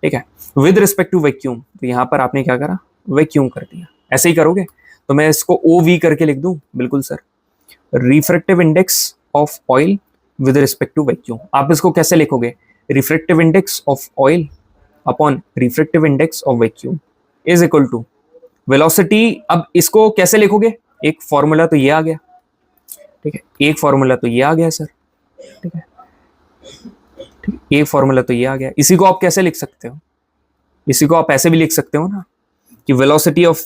ठीक है, विद रिस्पेक्ट टू वैक्यूम, तो यहां पर आपने क्या करा, वैक्यूम कर दिया। ऐसे ही करोगे तो मैं इसको ओ वी करके लिख दूं, बिल्कुल sir, refractive index of oil with respect to vacuum. आप इसको कैसे लिखोगे, refractive index of oil upon refractive index of vacuum is equal to velocity. अब इसको कैसे लिखोगे, एक फॉर्मूला तो ये आ गया, ठीक है, एक फॉर्मूला तो ये आ गया सर, ठीक है, ठीक है, एक फॉर्मूला तो ये आ गया। इसी को आप कैसे लिख सकते हो, इसी को आप ऐसे भी लिख सकते हो ना कि velocity of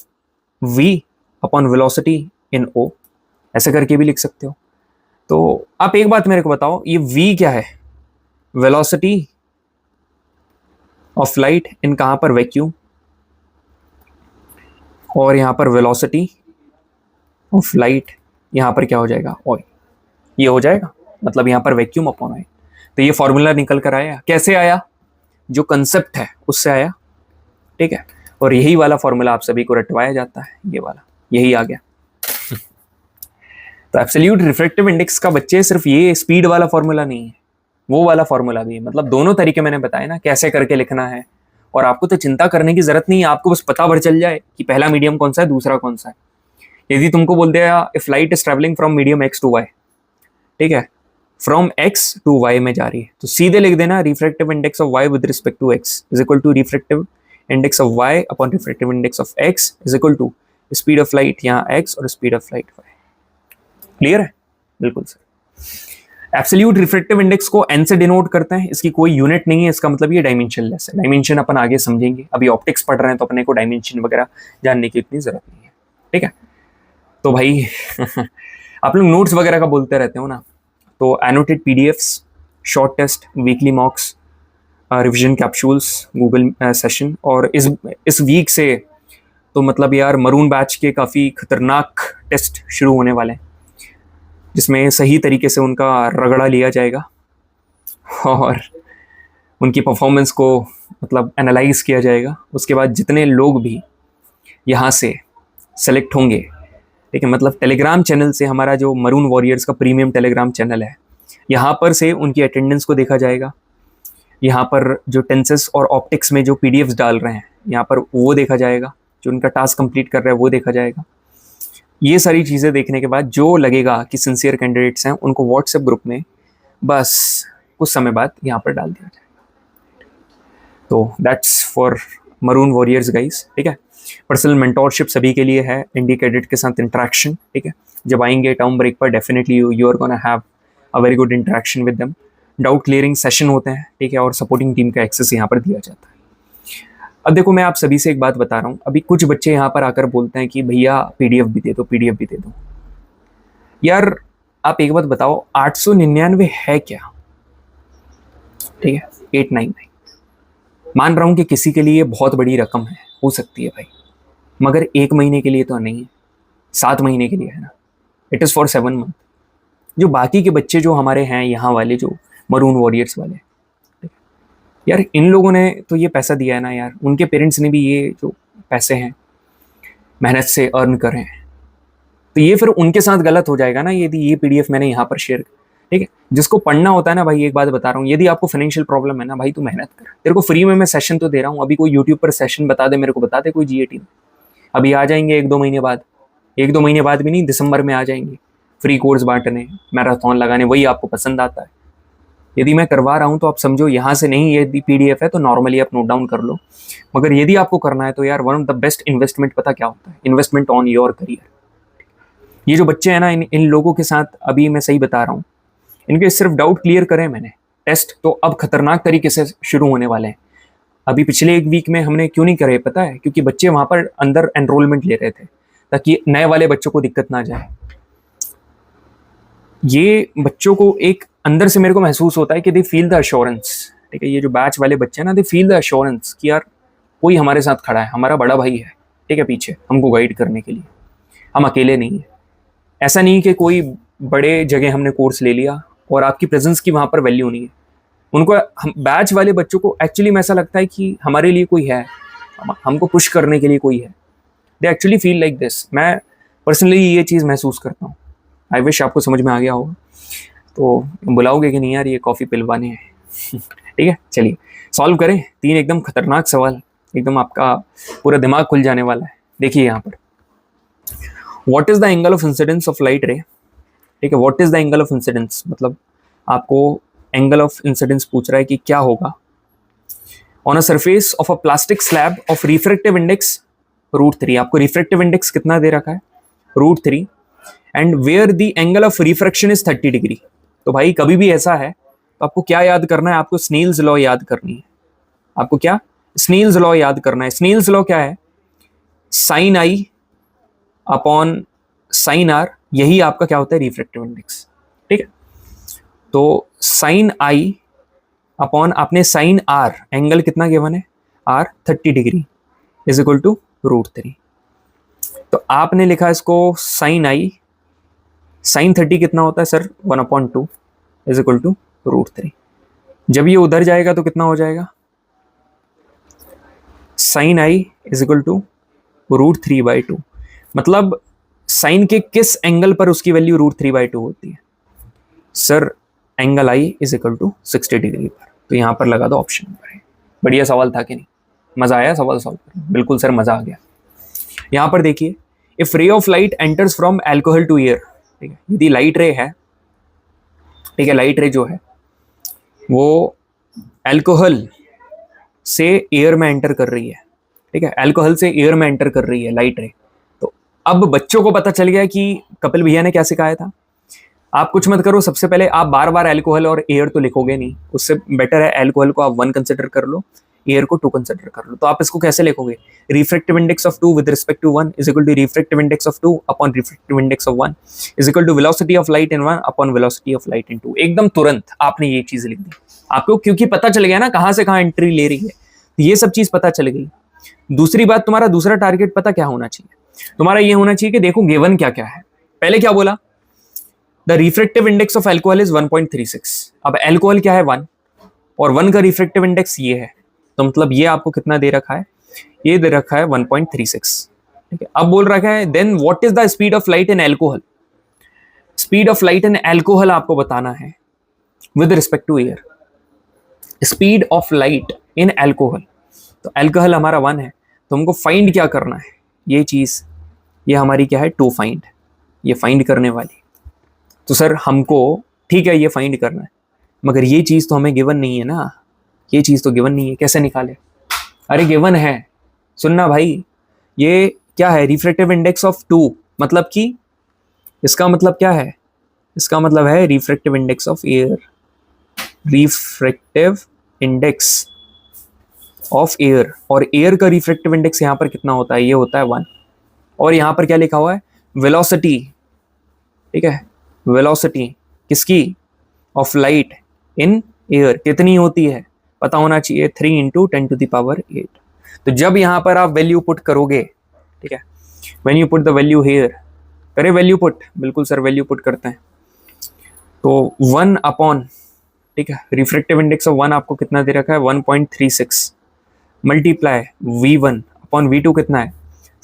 v upon velocity in o, ऐसे करके भी लिख सकते हो। तो आप एक बात मेरे को बताओ, ये v क्या है, वेलोसिटी ऑफ लाइट इन कहां पर, वैक्यूम, और यहां पर वेलोसिटी ऑफ लाइट यहां पर क्या हो जाएगा, ऑयल, ये हो जाएगा, मतलब यहां पर वैक्यूम अपॉन ऑयल। तो ये फॉर्मूला निकल कर आया, कैसे आया, जो कंसेप्ट है उससे आया, ठीक है, और यही वाला फॉर्मूला आप सभी को रटवाया जाता है, ये वाला, यही आ गया। तो एब्सोल्यूट रिफ्रैक्टिव इंडेक्स का बच्चे सिर्फ ये स्पीड वाला फॉर्मूला नहीं है, वो वाला फॉर्मूला भी है, मतलब दोनों तरीके मैंने बताए ना कैसे करके लिखना है। और आपको तो चिंता करने की जरूरत नहीं है, आपको बस पता भर चल जाए कि पहला मीडियम कौन सा है, दूसरा कौन सा है। यदि तुमको बोल दिया if light is travelling from medium X to Y, ठीक है, फ्रॉम एक्स टू वाई में जा रही है, तो सीधे लिख देना refractive index of Y with respect to X is equal to refractive index of Y upon refractive index of X is equal to speed of light यहाँ एक्स और speed of light Y. Clear है, बिल्कुल सर। एब्सोल्यूट रिफ्रैक्टिव इंडेक्स को एन से डिनोट करते हैं, इसकी कोई यूनिट नहीं है, इसका मतलब ये डायमेंशनलेस है। डायमेंशन अपन आगे समझेंगे, अभी ऑप्टिक्स पढ़ रहे हैं तो अपने को डायमेंशन वगैरह जानने की इतनी जरूरत नहीं है, ठीक है। तो भाई आप लोग नोट्स वगैरह का बोलते रहते हो ना, तो annotated PDFs, short test, weekly mocks, revision capsules, Google session, और इस वीक से तो मतलब यार मरून बैच के काफ़ी खतरनाक टेस्ट शुरू होने वाले हैं, जिसमें सही तरीके से उनका रगड़ा लिया जाएगा और उनकी परफॉर्मेंस को मतलब एनालाइज किया जाएगा। उसके बाद जितने लोग भी यहाँ से सेलेक्ट होंगे, ठीक है, मतलब टेलीग्राम चैनल से, हमारा जो मरून वॉरियर्स का प्रीमियम टेलीग्राम चैनल है, यहाँ पर से उनकी अटेंडेंस को देखा जाएगा। यहाँ पर जो टेंसेस और ऑप्टिक्स में जो पीडीएफ्स डाल रहे हैं यहाँ पर वो देखा जाएगा, जो उनका टास्क कंप्लीट कर रहे हैं वो देखा जाएगा। ये सारी चीज़ें देखने के बाद जो लगेगा कि सिंसियर कैंडिडेट्स हैं, उनको व्हाट्सएप ग्रुप में बस कुछ समय बाद यहाँ पर डाल दिया जाएगा। तो that's for maroon warriors guys, ठीक है। पर्सनल मेंटोरशिप सभी के लिए है, इंडी कैडेट के साथ इंटरेक्शन, ठीक है। जब आएंगे टर्म ब्रेक पर definitely you are gonna have a very good interaction with them. Doubt clearing session होते हैं, ठीक है, और सपोर्टिंग टीम का एक्सेस यहाँ पर दिया जाता है। अब देखो मैं आप सभी से एक बात बता रहा हूँ, अभी कुछ बच्चे यहाँ पर आकर बोलते हैं कि भैया पीडीएफ भी दे दो, पीडीएफ भी दे दो। यार आप एक बात बताओ, 899 है क्या, ठीक है, 899 मान रहा हूँ कि किसी के लिए बहुत बड़ी रकम है, हो सकती है भाई, मगर 1 महीने के लिए तो नहीं है, 7 महीने के लिए है ना, इट इज़ फॉर 7 मंथ। जो बाकी के बच्चे जो हमारे हैं यहाँ वाले, जो मरून वॉरियर्स वाले, यार इन लोगों ने तो ये पैसा दिया है ना यार, उनके पेरेंट्स ने भी ये जो पैसे हैं मेहनत से अर्न कर रहे हैं, तो ये फिर उनके साथ गलत हो जाएगा ना यदि ये पीडीएफ मैंने यहाँ पर शेयर, ठीक है। जिसको पढ़ना होता है ना भाई, एक बात बता रहा हूँ, यदि आपको फाइनेंशियल प्रॉब्लम है ना भाई, तो मेहनत कर, तेरे को फ्री में मैं सेशन तो दे रहा हूँ। अभी कोई यूट्यूब पर सेशन बता दे, मेरे को बता दे कोई जीएटी में, अभी आ जाएंगे 1-2 महीने बाद, 1-2 महीने बाद भी नहीं, दिसंबर में आ जाएंगे फ्री कोर्स बांटने, मैराथन लगाने, वही आपको पसंद आता है। यदि मैं करवा रहा हूँ तो आप समझो यहाँ से नहीं, यदि पीडीएफ है तो नॉर्मली आप नोट डाउन कर लो, मगर यदि आपको करना है तो यार one of the best investment पता क्या होता है, इन्वेस्टमेंट ऑन योर करियर। ये जो बच्चे हैं ना, इन लोगों के साथ अभी मैं सही बता रहा हूँ, इनके सिर्फ डाउट क्लियर करें मैंने, टेस्ट तो अब खतरनाक तरीके से शुरू होने वाले हैं। अभी पिछले 1 वीक में हमने क्यों नहीं करे पता है, क्योंकि बच्चे वहाँ पर अंदर एनरोलमेंट ले रहे थे ताकि नए वाले बच्चों को दिक्कत ना जाए। ये बच्चों को एक अंदर से मेरे को महसूस होता है कि दे फील द अश्योरेंस, ठीक है। ये जो बैच वाले बच्चे हैं ना, दे फील द अश्योरेंस कि यार कोई हमारे साथ खड़ा है, हमारा बड़ा भाई है, ठीक है, पीछे हमको गाइड करने के लिए, हम अकेले नहीं है। ऐसा नहीं कि कोई बड़े जगह हमने कोर्स ले लिया और आपकी प्रेजेंस की वहाँ पर वैल्यू नहीं है। उनको बैच वाले बच्चों को एक्चुअली में ऐसा लगता है कि हमारे लिए कोई है, हमको पुश करने के लिए कोई है. They actually feel like this. मैं पर्सनली ये चीज़ महसूस करता हूँ. आई विश आपको समझ में आ गया होगा. तो बुलाओगे कि नहीं यार ये कॉफ़ी पिलवाने हैं. ठीक है, चलिए सॉल्व करें. 3 एकदम खतरनाक सवाल, एकदम आपका पूरा दिमाग खुल जाने वाला है. देखिए यहाँ पर, what is the angle of incidence of light रे. ठीक है, what is the angle of incidence, मतलब आपको एंगल ऑफ इंसिडेंस पूछ रहा है कि क्या होगा on a surface of a plastic slab of refractive index √3. आपको रिफ्रैक्टिव इंडेक्स कितना दे रखा है, √3, and where the angle of refraction is 30 degree. तो भाई कभी भी ऐसा है तो आपको क्या याद करना है, आपको स्नेल्स लॉ याद करनी है. आपको क्या, स्नेल्स लॉ याद करना है. स्नेल्स लॉ क्या है, sine I upon sine R, यही आपका क्या होता है, रिफ्रैक्टिव इंडेक्स. ठीक है, तो साइन आई अपॉन आपने साइन आर, एंगल कितना गिवन है, R 30 degree is equal to √3. तो आपने लिखा इसको साइन आई, साइन 30 कितना होता है सर, 1/2 इज इक्वल टू √3. जब ये उधर जाएगा तो कितना हो जाएगा, sine I is equal to √3/2. मतलब साइन के किस एंगल पर उसकी वैल्यू √3/2 होती है sir, angle I is equal to 60 degree पर. तो यहाँ पर लगा दो ऑप्शन नंबर है. बढ़िया सवाल था कि नहीं, मजा आया सवाल सॉल्व करने. बिल्कुल सर मजा आ गया. यहाँ पर देखिए, if ray of light enters from alcohol to air. ठीक है, यदि लाइट रे है, ठीक है, लाइट रे जो है वो एल्कोहल से एयर में एंटर कर रही है. ठीक है, एल्कोहल से एयर में एंटर कर रही है लाइट रे. तो अब बच्चों को पता चल गया कि कपिल भैया ने क्या सिखाया था. आप कुछ मत करो, सबसे पहले आप बार बार एल्कोहल और एयर तो लिखोगे नहीं, उससे बेटर है एल्कोहल को आप 1 कंसिडर कर लो, एयर को 2 कंसिडर कर लो. तो आप इसको कैसे लिखोगे, refractive index of 2 with respect to 1 is equal to refractive index of 2 upon refractive index of 1 is equal to velocity of light in 1 upon velocity of light in 2. एकदम तुरंत आपने ये चीज लिख दी. आपको क्योंकि पता चल गया ना कहां से कहां एंट्री ले रही है, ये सब चीज पता चल गई. दूसरी बात, तुम्हारा दूसरा टारगेट पता क्या होना चाहिए, तुम्हारा ये होना चाहिए कि देखो गिवन क्या क्या है. पहले क्या बोला, the refractive index of alcohol is 1.36. अब एल्कोहल क्या है, 1, और 1 का रिफ्रैक्टिव इंडेक्स ये है. तो मतलब ये आपको कितना दे रखा है, ये दे रखा है 1.36. ठीक है, अब बोल रखा है then what is the speed of light in alcohol. Speed of light in alcohol आपको बताना है with respect to air. Speed of light in alcohol, तो एल्कोहल हमारा 1 है, तो हमको फाइंड क्या करना है, ये चीज, ये हमारी क्या है, 2 फाइंड, ये फाइंड करने वाली. तो सर हमको, ठीक है, ये फाइंड करना है, मगर ये चीज तो हमें गिवन नहीं है ना, ये चीज तो गिवन नहीं है, कैसे निकाले. अरे गिवन है, सुनना भाई, ये क्या है, रिफ्रैक्टिव इंडेक्स ऑफ 2, मतलब कि इसका मतलब क्या है, इसका मतलब है refractive index of air. Refractive index of air, और एयर का रिफ्रैक्टिव इंडेक्स यहाँ पर कितना होता है, ये होता है 1. और यहाँ पर क्या लिखा हुआ है, वेलोसिटी. ठीक है, वेलोसिटी किसकी, ऑफ लाइट इन एयर कितनी होती है, पता होना चाहिए, 3 × 10⁸. तो जब यहाँ पर आप वैल्यू पुट करोगे, ठीक है, when you put the value here, करे वैल्यू पुट, बिल्कुल सर वैल्यू पुट करते हैं. तो 1 अपॉन, ठीक है, रिफ्रैक्टिव इंडेक्स ऑफ 1 आपको कितना दे रखा है, 1.36, मल्टीप्लाई V1 अपॉन V2 कितना है,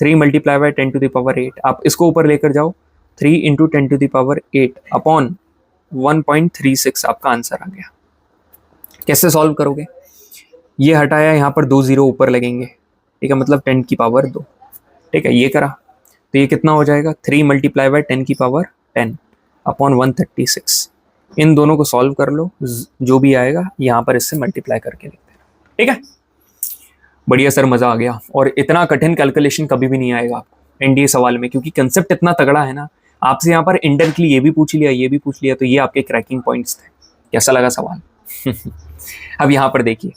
3 मल्टीप्लाई बाय 10⁸. आप इसको ऊपर लेकर जाओ, 3 × 10⁸ अपॉन 1.36 आपका आंसर आ गया. कैसे सॉल्व करोगे, ये हटाया, यहाँ पर 2 0 ऊपर लगेंगे. ठीक है, मतलब 10⁻². ठीक है, ये करा तो ये कितना हो जाएगा, 3 मल्टीप्लाई बाय 10⁻10 अपॉन 136. इन दोनों को सॉल्व कर लो, जो भी आएगा यहाँ पर इससे मल्टीप्लाई करके लिख देना. ठीक है, बढ़िया सर, मजा आ गया. और इतना कठिन कैलकुलेशन कभी भी नहीं आएगा आपको एनडीए सवाल में, क्योंकि कंसेप्ट इतना तगड़ा है ना. आपसे यहाँ पर इंडायरेक्टली ये भी पूछ लिया, ये भी पूछ लिया, तो ये आपके क्रैकिंग पॉइंट्स थे. कैसा लगा सवाल. अब यहाँ पर देखिए,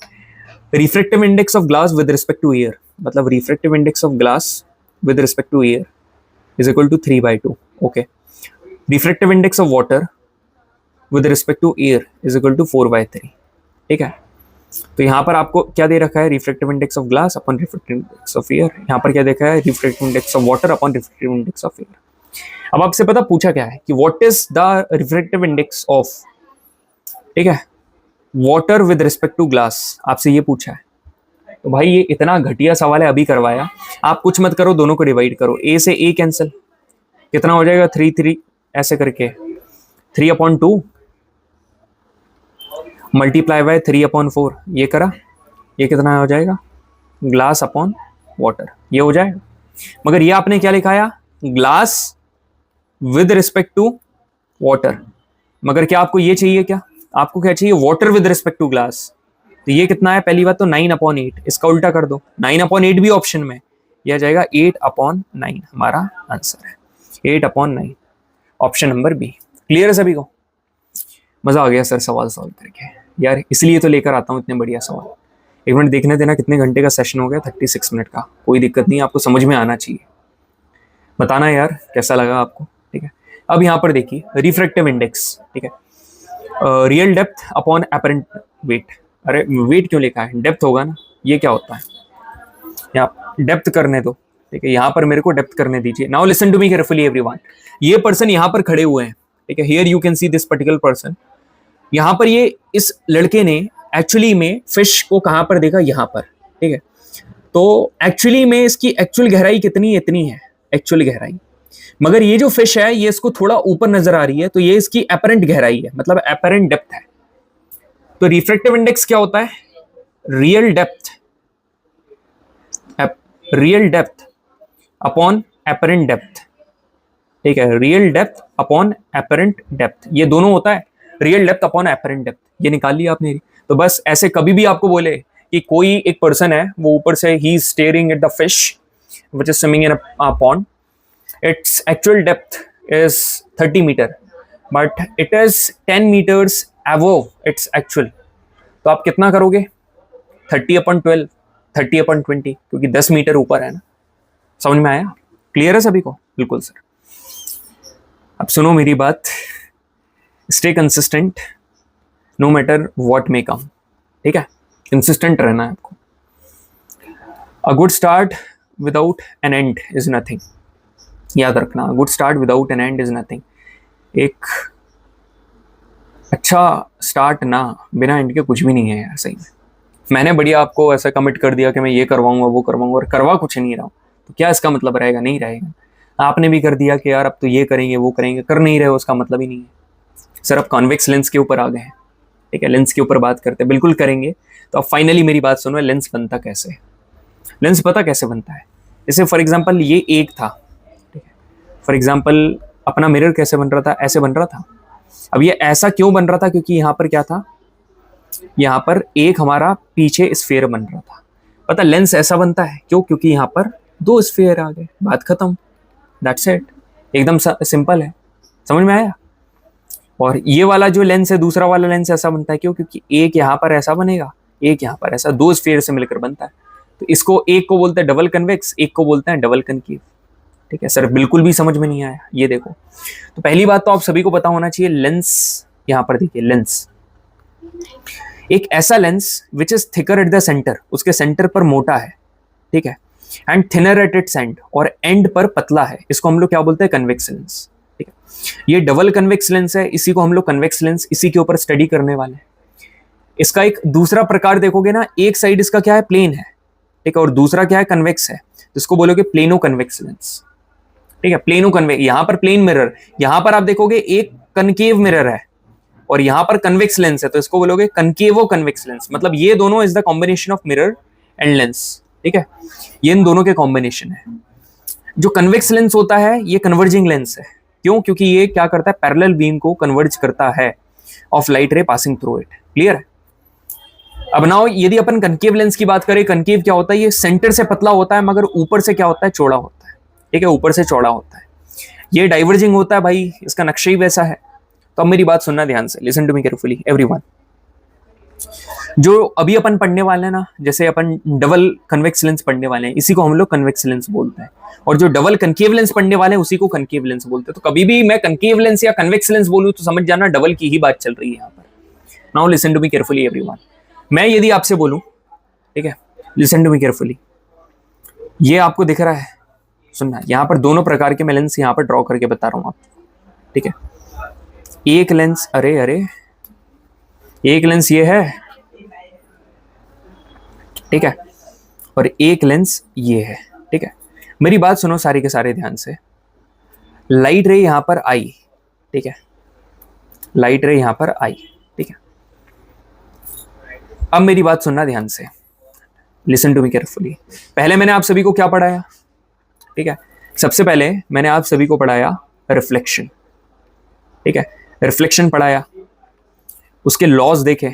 refractive index of glass with respect to air, मतलब refractive index of glass with respect to air is equal to 3/2. Okay, refractive index of water with respect to air is equal to 4/3. ठीक है, तो यहाँ पर आपको क्या दे रखा है, refractive index of glass upon refractive index of air. यहाँ पर क्या देखा है, refractive index of water upon refractive index of air. अब आपसे पता पूछा क्या है कि what is the refractive index of, ठीक है, water with respect to glass, आपसे ये पूछा है. तो भाई ये इतना घटिया सवाल है, अभी करवाया। आप कुछ मत करो, दोनों को डिवाइड करो, ए से ए कैंसिल, कितना हो जाएगा 3 3 ऐसे करके 3/2 मल्टीप्लाई बाय 3/4, ये करा, ये कितना हो जाएगा ग्लास अपॉन वाटर, ये हो जाएगा। मगर ये आपने क्या लिखाया, glass with respect to water, मगर क्या आपको ये चाहिए, क्या आपको क्या चाहिए, water with respect to glass. तो ये कितना है, पहली बात तो 9/8, इसका उल्टा कर दो, 9/8 भी ऑप्शन में, यह जाएगा 8/9, हमारा आंसर है 8/9, ऑप्शन नंबर बी। क्लियर है सभी को? मजा आ गया सर सवाल सॉल्व करके यार, इसलिए तो लेकर आता हूँ इतने बढ़िया सवाल। एक मिनट देखने देना कितने घंटे का सेशन हो गया, 36 मिनट का, कोई दिक्कत नहीं, आपको समझ में आना चाहिए। बताना यार कैसा लगा आपको, ठीक है। अब यहाँ पर देखिए रिफ्रैक्टिव इंडेक्स, ठीक है, real depth upon apparent wait. अरे वेट क्यों लिखा है, डेप्थ होगा ना, ये क्या होता है, यहाँ डेप्थ करने दो, ठीक है, यहाँ पर मेरे को डेप्थ करने दीजिए। Now listen to me carefully everyone, ये पर्सन यहाँ पर खड़े हुए हैं, ठीक है, here you can see this particular person. यहाँ पर ये इस लड़के ने एक्चुअली में फिश को कहाँ पर देखा, यहाँ पर, ठीक है। तो एक्चुअली में इसकी एक्चुअल गहराई कितनी है, इतनी है एक्चुअल गहराई, मगर ये जो फिश है ये इसको थोड़ा ऊपर नजर आ रही है, तो ये इसकी एपरेंट गहराई है, मतलब एपरेंट डेप्थ है। तो रिफ्रैक्टिव इंडेक्स क्या होता है, real depth upon apparent depth, ठीक है, real depth upon apparent depth, ये दोनों होता है, real depth upon apparent depth, ये निकाल लिया आपने। तो बस ऐसे कभी भी आपको बोले कि कोई एक पर्सन है, वो ऊपर से he is staring at the fish which is swimming in a pond, its actual depth is 30 meter but it is 10 meters above its actual। तो आप कितना करोगे, 30/12, 30/20, क्योंकि 10 मीटर ऊपर है ना। समझ में आया? क्लियर है सभी को? बिल्कुल सर। अब सुनो मेरी बात, stay consistent no matter what may come, ठीक है, कंसिस्टेंट रहना है आपको। A good start without an end is nothing, याद रखना, good start without an end is nothing. एक अच्छा स्टार्ट ना बिना एंड के कुछ भी नहीं है यार, सही में। मैंने बढ़िया आपको ऐसा कमिट कर दिया कि मैं ये करवाऊंगा वो करवाऊंगा, और करवा कुछ नहीं रहा हूँ, तो क्या इसका मतलब रहेगा, नहीं रहेगा। आपने भी कर दिया कि यार अब तो ये करेंगे वो करेंगे, कर नहीं रहे हो, उसका मतलब ही नहीं है। सर अब कॉन्वेक्स लेंस के ऊपर आ गए हैं, ठीक है, लेंस के ऊपर बात करते हैं, बिल्कुल करेंगे। तो अब फाइनली मेरी बात सुनो, लेंस बनता कैसे है, लेंस पता कैसे बनता है। जैसे फॉर एग्जाम्पल ये एक था, फॉर एग्जाम्पल अपना मिरर कैसे बन रहा था, ऐसे बन रहा था। अब ये ऐसा क्यों बन रहा था, क्योंकि यहाँ पर क्या था, यहाँ पर एक हमारा पीछे स्फीयर बन रहा था। पता लेंस ऐसा बनता है क्यों, क्योंकि यहाँ पर दो स्फीयर आ गए, बात खत्म, दैट्स इट, एकदम सिंपल है। समझ में आया? और ये वाला जो लेंस है, दूसरा वाला लेंस ऐसा बनता है क्यों, क्योंकि एक यहाँ पर ऐसा बनेगा, एक यहाँ पर ऐसा, दो स्फीयर से मिलकर बनता है। तो इसको एक को बोलते हैं डबल कन्वेक्स, एक को बोलते हैं डबल कनकेव। ठीक है सर, बिल्कुल भी समझ में नहीं आया, ये देखो। तो पहली बात तो आप सभी को पता होना चाहिए, लेंस यहां पर देखिए, लेंस एक ऐसा lens which is thicker at the centre, उसके सेंटर पर मोटा है, ठीक है, and thinner at its and, और एंड पर पतला है, इसको हम लोग क्या बोलते हैं, कन्वेक्स लेंस। ठीक है, ये डबल कन्वेक्स लेंस है, इसी को हम लोग कन्वेक्स लेंस, इसी के ऊपर स्टडी करने वाले हैं। इसका एक दूसरा प्रकार देखोगे ना, एक साइड इसका क्या है, प्लेन है, ठीक है, और दूसरा क्या है, कन्वेक्स है, तो इसको बोलोगे प्लेनो कन्वेक्स लेंस। ठीक है, प्लेनो कन्वेक्स, यहां पर प्लेन मिरर, यहां पर आप देखोगे एक कनकेव मिरर है, और यहां पर कन्वेक्स लेंस है, तो इसको बोलोगे कनकेवो कन्वेक्स लेंस। मतलब ये दोनों is the combination of mirror and lens. ठीक है, ये इन दोनों के कॉम्बिनेशन है। जो कन्वेक्स लेंस होता है ये कन्वर्जिंग लेंस है, क्यों, क्योंकि ये क्या करता है, पैरेलल बीम को कन्वर्ज करता है ऑफ लाइट रे पासिंग थ्रू इट। क्लियर है? अब नाउ यदि अपन कनकेव लेंस की बात करें, कनकेव क्या होता है, ये सेंटर से पतला होता है, मगर ऊपर से क्या होता है, चौड़ा होता है। ठीक है, ऊपर से चौड़ा होता है। ये डाइवर्जिंग होता है भाई, इसका नक्शा ही वैसा है। तो अब मेरी बात सुनना ध्यान से, listen to me carefully everyone. जो अभी अपन पढ़ने वाले हैं ना, जैसे अपन डबल कन्वेक्स लेंस पढ़ने वाले हैं, इसी को हम लोग कन्वेक्स लेंस बोलते हैं, और जो डबल कनकेव लेंस पढ़ने वाले हैं उसी को कनकेव लेंस बोलते हैं। तो कभी भी मैं कनकेव लेंस या कन्वेक्स लेंस बोलूं तो समझ जाना डबल की ही बात चल रही है यहाँ पर। Now listen to me carefully everyone. मैं यदि आपसे बोलूं, ठीक है, लिसन टू मी केयरफुली, ये आपको दिख रहा है, सुनना, यहां पर दोनों प्रकार के मैं लेंस यहां पर ड्रॉ करके बता रहा हूं आपको। ठीक है, एक लेंस, अरे अरे एक लेंस ये है, ठीक है, और एक लेंस ये है, ठीक है। मेरी बात सुनो सारे के सारे ध्यान से। लाइट रे यहां पर आई, ठीक है, लाइट रे यहां पर आई, ठीक है। अब मेरी बात सुनना ध्यान से, लिसन टू मी केयरफुली। पहले मैंने आप सभी को क्या पढ़ाया, ठीक है, सबसे पहले मैंने आप सभी को पढ़ाया रिफ्लेक्शन, ठीक है, रिफ्लेक्शन पढ़ाया, उसके लॉज देखे,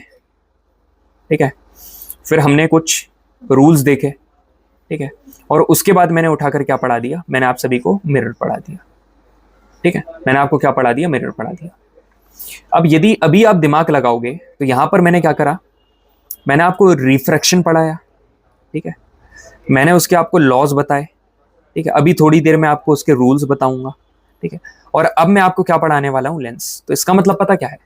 ठीक है, फिर हमने कुछ रूल्स देखे, ठीक है, और उसके बाद मैंने उठाकर क्या पढ़ा दिया, मैंने आप सभी को मिरर पढ़ा दिया, ठीक है। मैंने आपको क्या पढ़ा दिया, मिरर पढ़ा दिया। अब यदि अभी आप दिमाग लगाओगे तो यहां पर मैंने क्या करा, मैंने आपको रिफ्रैक्शन पढ़ाया, ठीक है, मैंने उसके आपको लॉज बताए, ठीक है, अभी थोड़ी देर में आपको उसके रूल्स बताऊंगा, ठीक है, और अब मैं आपको क्या पढ़ाने वाला हूं, लेंस। तो इसका मतलब पता क्या है,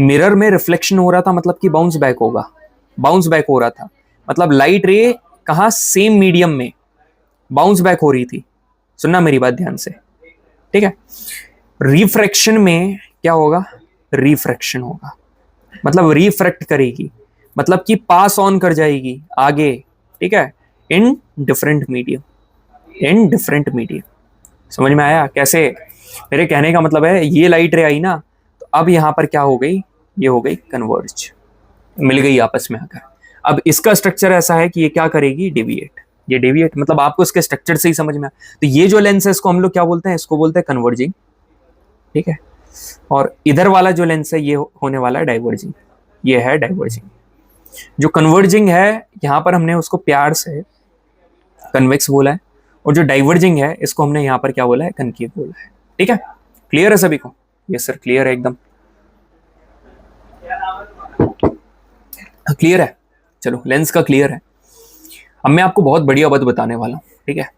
मिरर में रिफ्लेक्शन हो रहा था मतलब कि बाउंस बैक होगा, बाउंस बैक हो रहा था मतलब लाइट रे कहां, सेम मीडियम में बाउंस बैक हो रही थी। सुनना मेरी बात ध्यान से, ठीक है। रिफ्रैक्शन में क्या होगा, रिफ्रैक्शन होगा मतलब रिफ्रैक्ट करेगी, मतलब कि पास ऑन कर जाएगी आगे, ठीक है, in different medium, in different medium. समझ में आया कैसे? मेरे कहने का मतलब है ये लाइट रे आई ना, तो अब यहां पर क्या हो गई, ये हो गई कन्वर्ज, मिल गई आपस में आकर। अब इसका स्ट्रक्चर ऐसा है कि ये क्या करेगी, डेविएट, ये डेविएट मतलब आपको इसके स्ट्रक्चर से ही समझ में आया। तो ये जो लेंस है इसको हम लोग क्या बोलते हैं, इसको बोलते हैं कन्वर्जिंग, ठीक है, और इधर वाला जो लेंस है ये होने वाला है डाइवर्जिंग, ये है डाइवर्जिंग। जो कन्वर्जिंग है यहां पर हमने उसको प्यार से कन्वेक्स बोला है, और जो डाइवर्जिंग है इसको हमने यहां पर क्या बोला है, कनकेव बोला है, ठीक है। क्लियर है सभी को? यस सर, क्लियर है, एकदम क्लियर है। चलो लेंस का क्लियर है। अब मैं आपको बहुत बढ़िया बात बताने वाला हूं, ठीक है,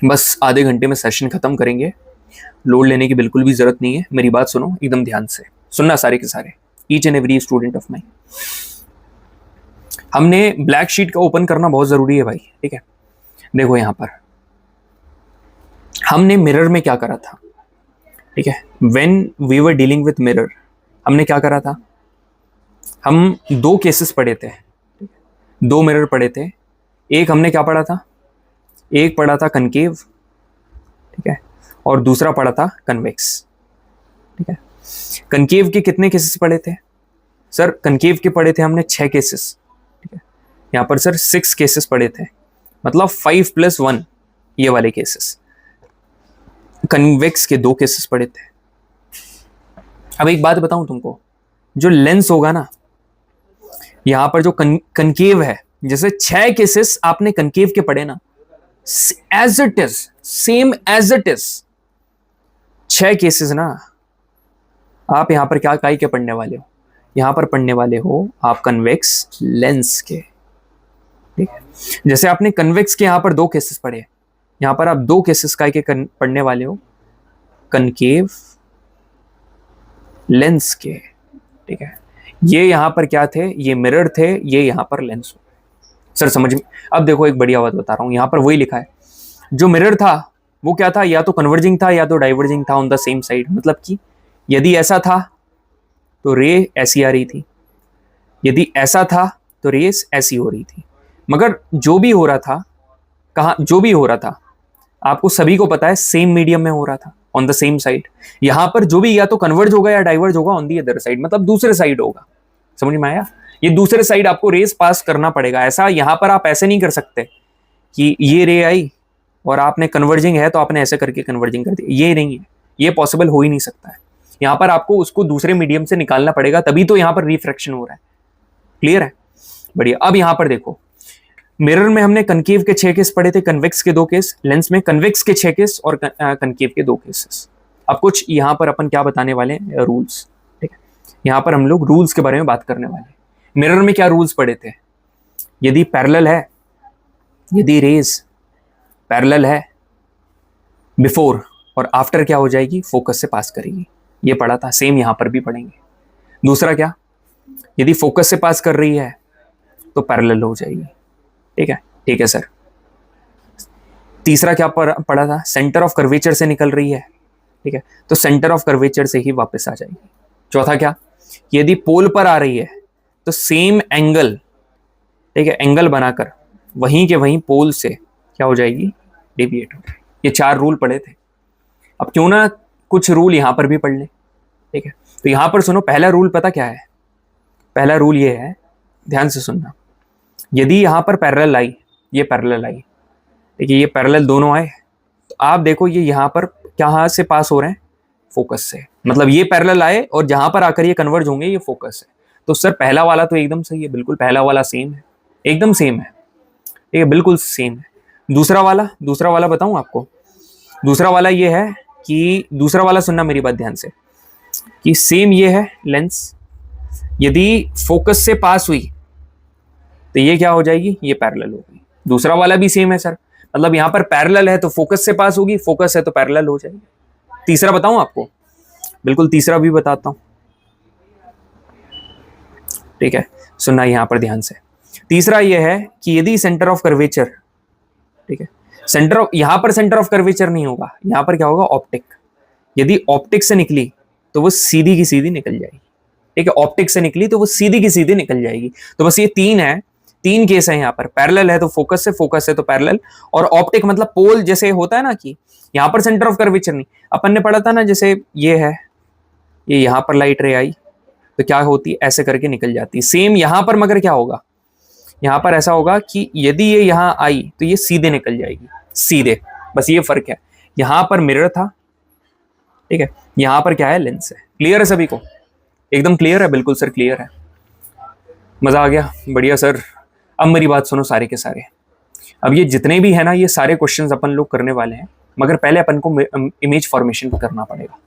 बस आधे घंटे में सेशन खत्म करेंगे, लोड लेने की बिल्कुल भी जरूरत नहीं है। मेरी बात सुनो एकदम ध्यान से, सुनना सारे के सारे, each and every student of mine. हमने ब्लैक शीट का ओपन करना बहुत जरूरी है भाई, ठीक है। देखो यहां पर हमने मिरर में क्या करा था, ठीक है, when we were dealing with mirror हमने क्या करा था, हम दो केसेस पढ़े थे, दो मिरर पढ़े थे। एक हमने क्या पढ़ा था, एक पढ़ा था कनकेव, ठीक है, और दूसरा पढ़ा था कन्वेक्स, ठीक है। कनकेव के कितने केसेस पढ़े थे सर? कनकेव के पढ़े थे हमने 6 केसेस, ठीक है। यहाँ पर सर 6 केसेस पढ़े थे, मतलब 5+1 ये वाले केसेस। कन्वेक्स के 2 केसेस पढ़े थे। अब एक बात बताऊं तुमको, जो लेंस होगा ना, यहां पर जो कनकेव है, जैसे 6 केसेस आपने कनकेव के पढ़े ना, as it is, same as it is 6 cases ना, आप यहां पर क्या काई के पढ़ने वाले हो, यहां पर पढ़ने वाले हो आप कन्वेक्स लेंस के, ठीक है। जैसे आपने कन्वेक्स के यहां पर 2 केसेस पढ़े, यहां पर आप 2 केसेस काई के पढ़ने वाले हो कनकेव लेंस के, ठीक है। ये यहां पर क्या थे, ये मिरर थे, ये यहां पर लेंस। सर समझ में? अब देखो एक बढ़िया बात बता रहा हूं, यहां पर वही लिखा है, जो मिरर था वो क्या था, या तो कन्वर्जिंग था या तो डाइवर्जिंग था ऑन द सेम साइड। मतलब कि यदि ऐसा था तो रे ऐसी आ रही थी, यदि ऐसा था तो रेस ऐसी हो रही थी। मगर जो भी हो रहा था, कहां जो भी हो रहा था, आपको सभी को पता है सेम मीडियम में हो रहा था, ऑन द सेम साइड। यहां पर जो भी या तो कन्वर्ज होगा या डाइवर्ज होगा ऑन दी अदर साइड, मतलब दूसरे साइड होगा। समझ में आया? ये दूसरे साइड आपको रेस पास करना पड़ेगा। ऐसा यहां पर आप ऐसे नहीं कर सकते कि ये रे आई और आपने कन्वर्जिंग है तो आपने ऐसे करके कन्वर्जिंग कर दी, ये नहीं है, ये पॉसिबल हो ही नहीं सकता है। यहां पर आपको उसको दूसरे मीडियम से निकालना पड़ेगा, तभी तो यहां पर रिफ्रैक्शन हो रहा है। क्लियर है? बढ़िया। अब यहां पर देखो, मिरर में हमने कनकेव के 6 केस पढ़े थे, कन्वेक्स के 2 केस, लेंस में कन्वेक्स के 6 केस और कनकेव के 2 केसेस। अब कुछ यहां पर अपन क्या बताने वाले हैं, रूल्स, ठीक है। यहां पर हम लोग रूल्स के बारे में बात करने वाले हैं। मिरर में क्या रूल्स पढ़े थे, यदि पैरेलल है, यदि रेज पैरेलल है, बिफोर और आफ्टर क्या हो जाएगी, फोकस से पास करेगी, ये पढ़ा था। सेम यहां पर भी पढ़ेंगे। दूसरा क्या, यदि फोकस से पास कर रही है तो पैरेलल हो जाएगी, ठीक है, ठीक है सर। तीसरा क्या पढ़ा था, सेंटर ऑफ कर्वेचर से निकल रही है, ठीक है, तो सेंटर ऑफ कर्वेचर से ही वापस आ जाएगी। चौथा क्या, यदि पोल पर आ रही है तो सेम एंगल, ठीक है, एंगल बनाकर वहीं के वहीं पोल से क्या हो जाएगी, डेविएट हो जाएगी। ये 4 रूल पढ़े थे। अब क्यों ना कुछ रूल यहां पर भी पढ़ लें, ठीक है। तो यहां पर सुनो, पहला रूल पता क्या है? पहला रूल ये है, ध्यान से सुनना, यदि यहां पर पैरेलल आई, ये पैरेलल आई, ठीक है, ये पैरेलल दोनों आए, तो आप देखो ये यहां पर कहां से पास हो रहे हैं, फोकस से। मतलब ये पैरेलल आए और जहां पर आकर ये कन्वर्ज होंगे, ये फोकस है। तो सर पहला वाला तो एकदम सही है, बिल्कुल पहला वाला सेम है, एकदम सेम है, ठीक है, बिल्कुल सेम है। दूसरा वाला बताऊं आपको? दूसरा वाला ये है कि दूसरा वाला सुनना मेरी बात ध्यान से, कि सेम ये है लेंस, यदि फोकस से पास हुई तो ये क्या हो जाएगी, ये पैरेलल होगी। दूसरा वाला भी सेम है सर, मतलब यहां पर पैरेलल है तो फोकस से पास होगी, फोकस है तो पैरेलल हो जाएगी। तीसरा बताऊं आपको? बिल्कुल तीसरा भी बताता हूं, ठीक है, सुनना यहां पर ध्यान से। तीसरा यह है कि यदि सेंटर ऑफ कर्वेचर, ठीक है, यहां पर सेंटर ऑफ कर्वेचर नहीं होगा, यहां पर क्या होगा, ऑप्टिक। यदि ऑप्टिक से निकली तो वो सीधी की सीधी निकल जाएगी, ठीक है, ऑप्टिक से निकली तो वो सीधी की सीधी निकल जाएगी। तो बस ये 3 है, 3 केस है यहाँ पर। पैरेलल है तो फोकस से, फोकस है तो पैरेलल, और ऑप्टिक मतलब पोल जैसे होता है ना, कि यहाँ पर सेंटर ऑफ कर्वेचर नहीं। अपन ने पढ़ा था ना, जैसे ये है, ये यहाँ पर लाइट रे आई तो क्या होती, ऐसे करके निकल जाती। सेम यहाँ पर मगर क्या होगा, यहाँ पर ऐसा होगा कि यदि ये यहाँ आई तो ये सीधे निकल जाएगी, सीधे। बस ये फर्क है, यहाँ पर मिरर था, ठीक है, यहाँ पर क्या है, लेंस है। क्लियर है सभी को? एकदम क्लियर है? बिल्कुल सर क्लियर है, मजा आ गया, बढ़िया सर। अब मेरी बात सुनो सारे के सारे, अब ये जितने भी है ना, ये सारे क्वेश्चंस अपन लोग करने वाले हैं, मगर पहले अपन को इमेज फॉर्मेशन करना पड़ेगा।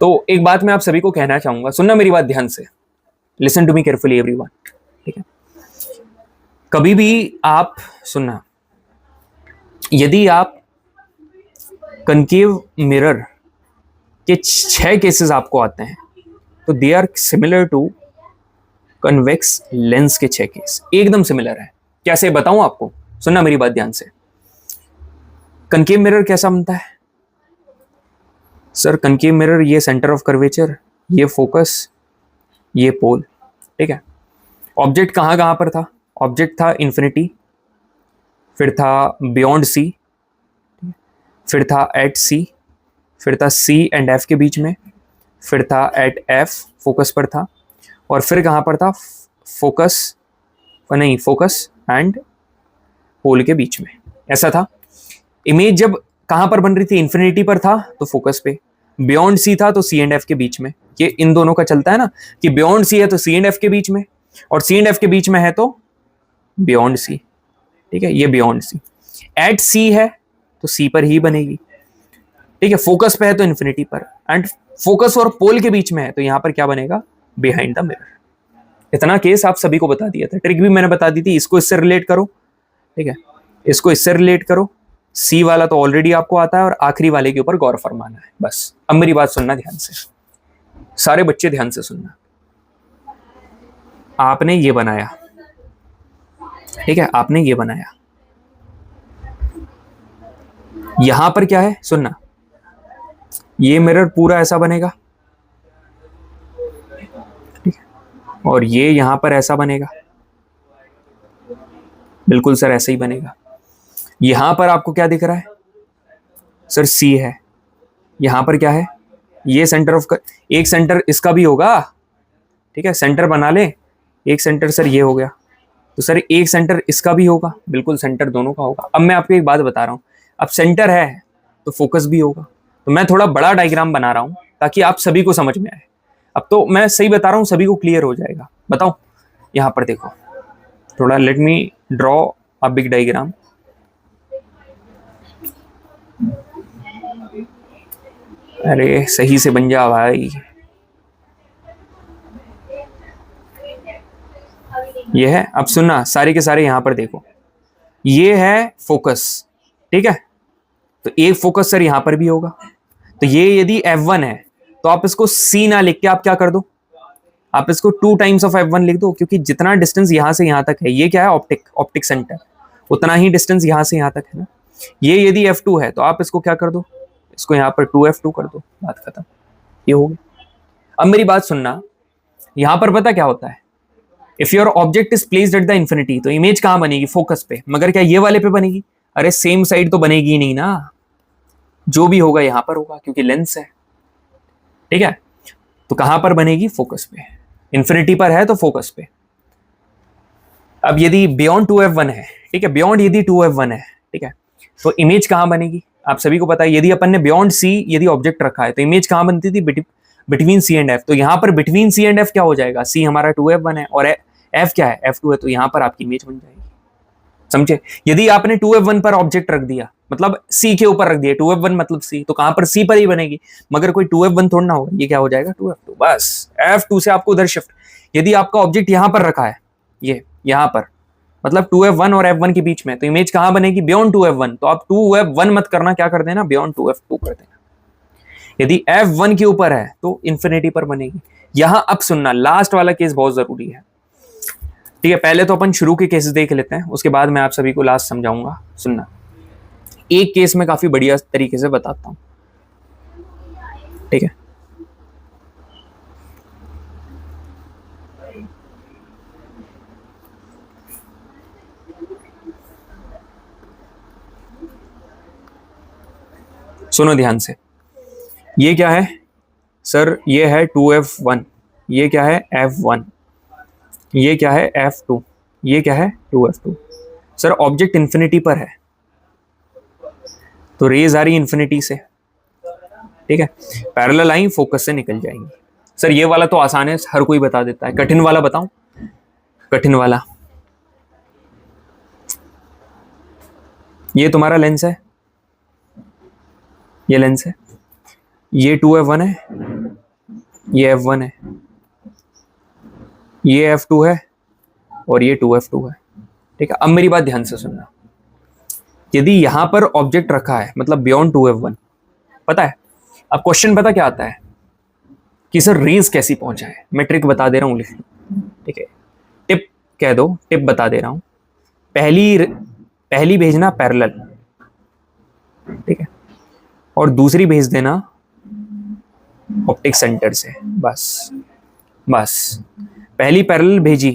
तो एक बात मैं आप सभी को कहना चाहूंगा, सुनना मेरी बात ध्यान से, listen to me carefully everyone, ठीक है। कभी भी आप सुनना, यदि आप कनकेव मिरर के 6 केसेस आपको आते हैं तो they are similar to convex lens के 6 केस, एकदम सिमिलर है। कैसे बताऊं आपको? सुनना मेरी बात ध्यान से। कनकेव मिरर कैसा बनता है सर? कनकेव मिरर, ये सेंटर ऑफ कर्वेचर, ये फोकस, ये पोल, ठीक है। ऑब्जेक्ट कहां कहां पर था? ऑब्जेक्ट था इन्फिनिटी, फिर था बियॉन्ड सी, फिर था एट सी, फिर था सी एंड एफ के बीच में, फिर था एट एफ, फोकस पर था, और फिर कहां पर था, फोकस एंड पोल के बीच में। ऐसा था। इमेज जब कहां पर बन रही थी, इन्फिनिटी पर था तो फोकस पे, बियॉन्ड सी था तो सी एंड एफ के बीच में। ये इन दोनों का चलता है ना, कि बियॉन्ड सी है तो सी एंड एफ के बीच में, और सी एंड एफ के बीच में है तो बियॉन्ड सी, ठीक है, ये बियॉन्ड सी। एट सी है तो सी पर ही बनेगी, ठीक है, फोकस पे है तो इन्फिनिटी पर, एंड फोकस और पोल के बीच में है तो यहां पर क्या बनेगा, बिहाइंड द मिरर। इतना केस आप सभी को बता दिया था, ट्रिक भी मैंने बता दी थी। इसको इससे रिलेट करो, ठीक है, इसको इससे रिलेट करो। सी वाला तो ऑलरेडी आपको आता है, और आखिरी वाले के ऊपर गौर फरमाना है बस। अब मेरी बात सुनना ध्यान से, सारे बच्चे ध्यान से सुनना। आपने ये बनाया, ठीक है, आपने ये बनाया, यहां पर क्या है, सुनना, ये मिरर पूरा ऐसा बनेगा, ठीक है, और ये यहां पर ऐसा बनेगा, बिल्कुल सर ऐसे ही बनेगा। यहां पर आपको क्या दिख रहा है सर, सी है। यहां पर क्या है, ये सेंटर ऑफ, एक सेंटर इसका भी होगा, ठीक है, सेंटर बना ले। एक सेंटर सर ये हो गया, तो सर एक सेंटर इसका भी होगा, बिल्कुल सेंटर दोनों का होगा। अब मैं आपको एक बात बता रहा हूं, अब सेंटर है तो फोकस भी होगा। तो मैं थोड़ा बड़ा डायग्राम बना रहा हूं ताकि आप सभी को समझ में आए। अब तो मैं सही बता रहा हूं, सभी को क्लियर हो जाएगा। बताओ, यहां पर देखो थोड़ा, let me draw a big diagram. अरे सही से बन जा भाई। ये है, अब सुनना सारे के सारे, यहां पर देखो, ये है फोकस, ठीक है, तो एक फोकस सर यहां पर भी होगा। तो ये यदि F1 है तो आप इसको C ना लिख के आप क्या कर दो, आप इसको 2 टाइम्स ऑफ F1 लिख दो, क्योंकि जितना डिस्टेंस यहां से यहां तक है, ये क्या है, ऑप्टिक सेंटर, उतना ही डिस्टेंस यहां से यहां तक है ना। ये यदि F2 है तो आप इसको क्या कर दो, इसको यहां पर 2F2 कर दो, बात खत्म, ये हो गया। अब मेरी बात सुनना, यहां पर पता क्या होता है, if your object is placed at the infinity, तो इमेज कहां बनेगी? फोकस पे। मगर क्या ये वाले पे बनेगी? अरे सेम साइड तो बनेगी ही नहीं ना, जो भी होगा यहां पर होगा क्योंकि लेंस है, ठीक है। तो कहां पर बनेगी? फोकस पे। इन्फिनिटी पर है तो फोकस पे। अब यदि बियॉन्ड 2f1 है, ठीक है, बियॉन्ड यदि 2f1 है, ठीक है, तो इमेज कहां बनेगी? आप सभी को पता है, यदि अपन ने बियॉन्ड सी यदि ऑब्जेक्ट रखा है तो इमेज कहां बनती थी? Between C and F. तो यहां पर बिटवीन सी एंड एफ क्या हो जाएगा? सी हमारा 2f1 है और एफ क्या है? f2 है, तो यहां पर आपकी इमेज बन जाएगी। समझे? यदि आपने 2f1 पर ऑब्जेक्ट रख दिया, मतलब सी के ऊपर रख दिया, 2f1 मतलब सी, तो कहां पर? सी पर ही बनेगी। मगर कोई 2f1 थोड़ा ना होगा, ये क्या हो जाएगा? 2f2। बस f2 से आपको उधर शिफ्ट। यदि आपका ऑब्जेक्ट यहां पर रखा है, ये यहां पर, मतलब 2f1 और f1 के बीच में, तो इमेज कहां बनेगी? Beyond 2f1। तो आप 2f1 मत करना, क्या कर देना? बियॉन्ड 2f2 कर देना। यदि f1 के ऊपर है तो इंफिनिटी पर बनेगी। यहां अब सुनना, लास्ट वाला केस बहुत जरूरी है, ठीक है। पहले तो अपन शुरू के केसेस देख लेते हैं, उसके बाद मैं आप सभी को लास्ट समझाऊंगा। सुनना, एक केस में काफी बढ़िया तरीके से बताता हूं, ठीक है। सुनो ध्यान से, ये क्या है सर? ये है 2f1, ये क्या है? f1, ये क्या है? f2, ये क्या है? 2f2। सर ऑब्जेक्ट इंफिनिटी पर है, तो रेज आ रही इंफिनिटी से, ठीक है, पैरेलल आई, फोकस से निकल जाएंगी। सर ये वाला तो आसान है, हर कोई बता देता है। कठिन वाला बताऊं? कठिन वाला, ये तुम्हारा लेंस है, ये लेंस है, ये 2f1 है, ये f1 है, ये f2 है और ये 2f2 है, ठीक है। अब मेरी बात ध्यान से सुनना, यदि यहां पर ऑब्जेक्ट रखा है, मतलब बियॉन्ड 2f1, पता है अब क्वेश्चन पता क्या आता है कि सर रेज कैसी पहुंचाए? मैं ट्रिक बता दे रहा हूं, लिख लो, ठीक है। टिप कह दो, टिप बता दे रहा हूं। पहली भेजना पैरेलल, ठीक है, और दूसरी भेज देना ऑप्टिक सेंटर से। बस बस, पहली पैरेलल भेजी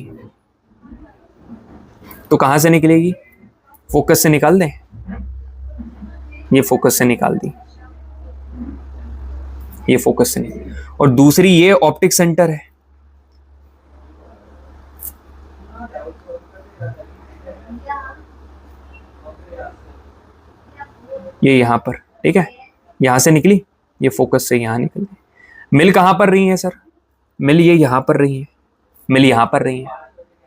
तो कहां से निकलेगी? फोकस से निकाल दें, ये फोकस से निकाल दी, ये फोकस से निकाल, और दूसरी ये ऑप्टिक सेंटर है, ये यहां पर, ठीक है, यहां से निकली, ये फोकस से यहां निकल गई। मिल कहां पर रही है सर? मिल ये यहां पर रही है, मिल यहां पर रही है,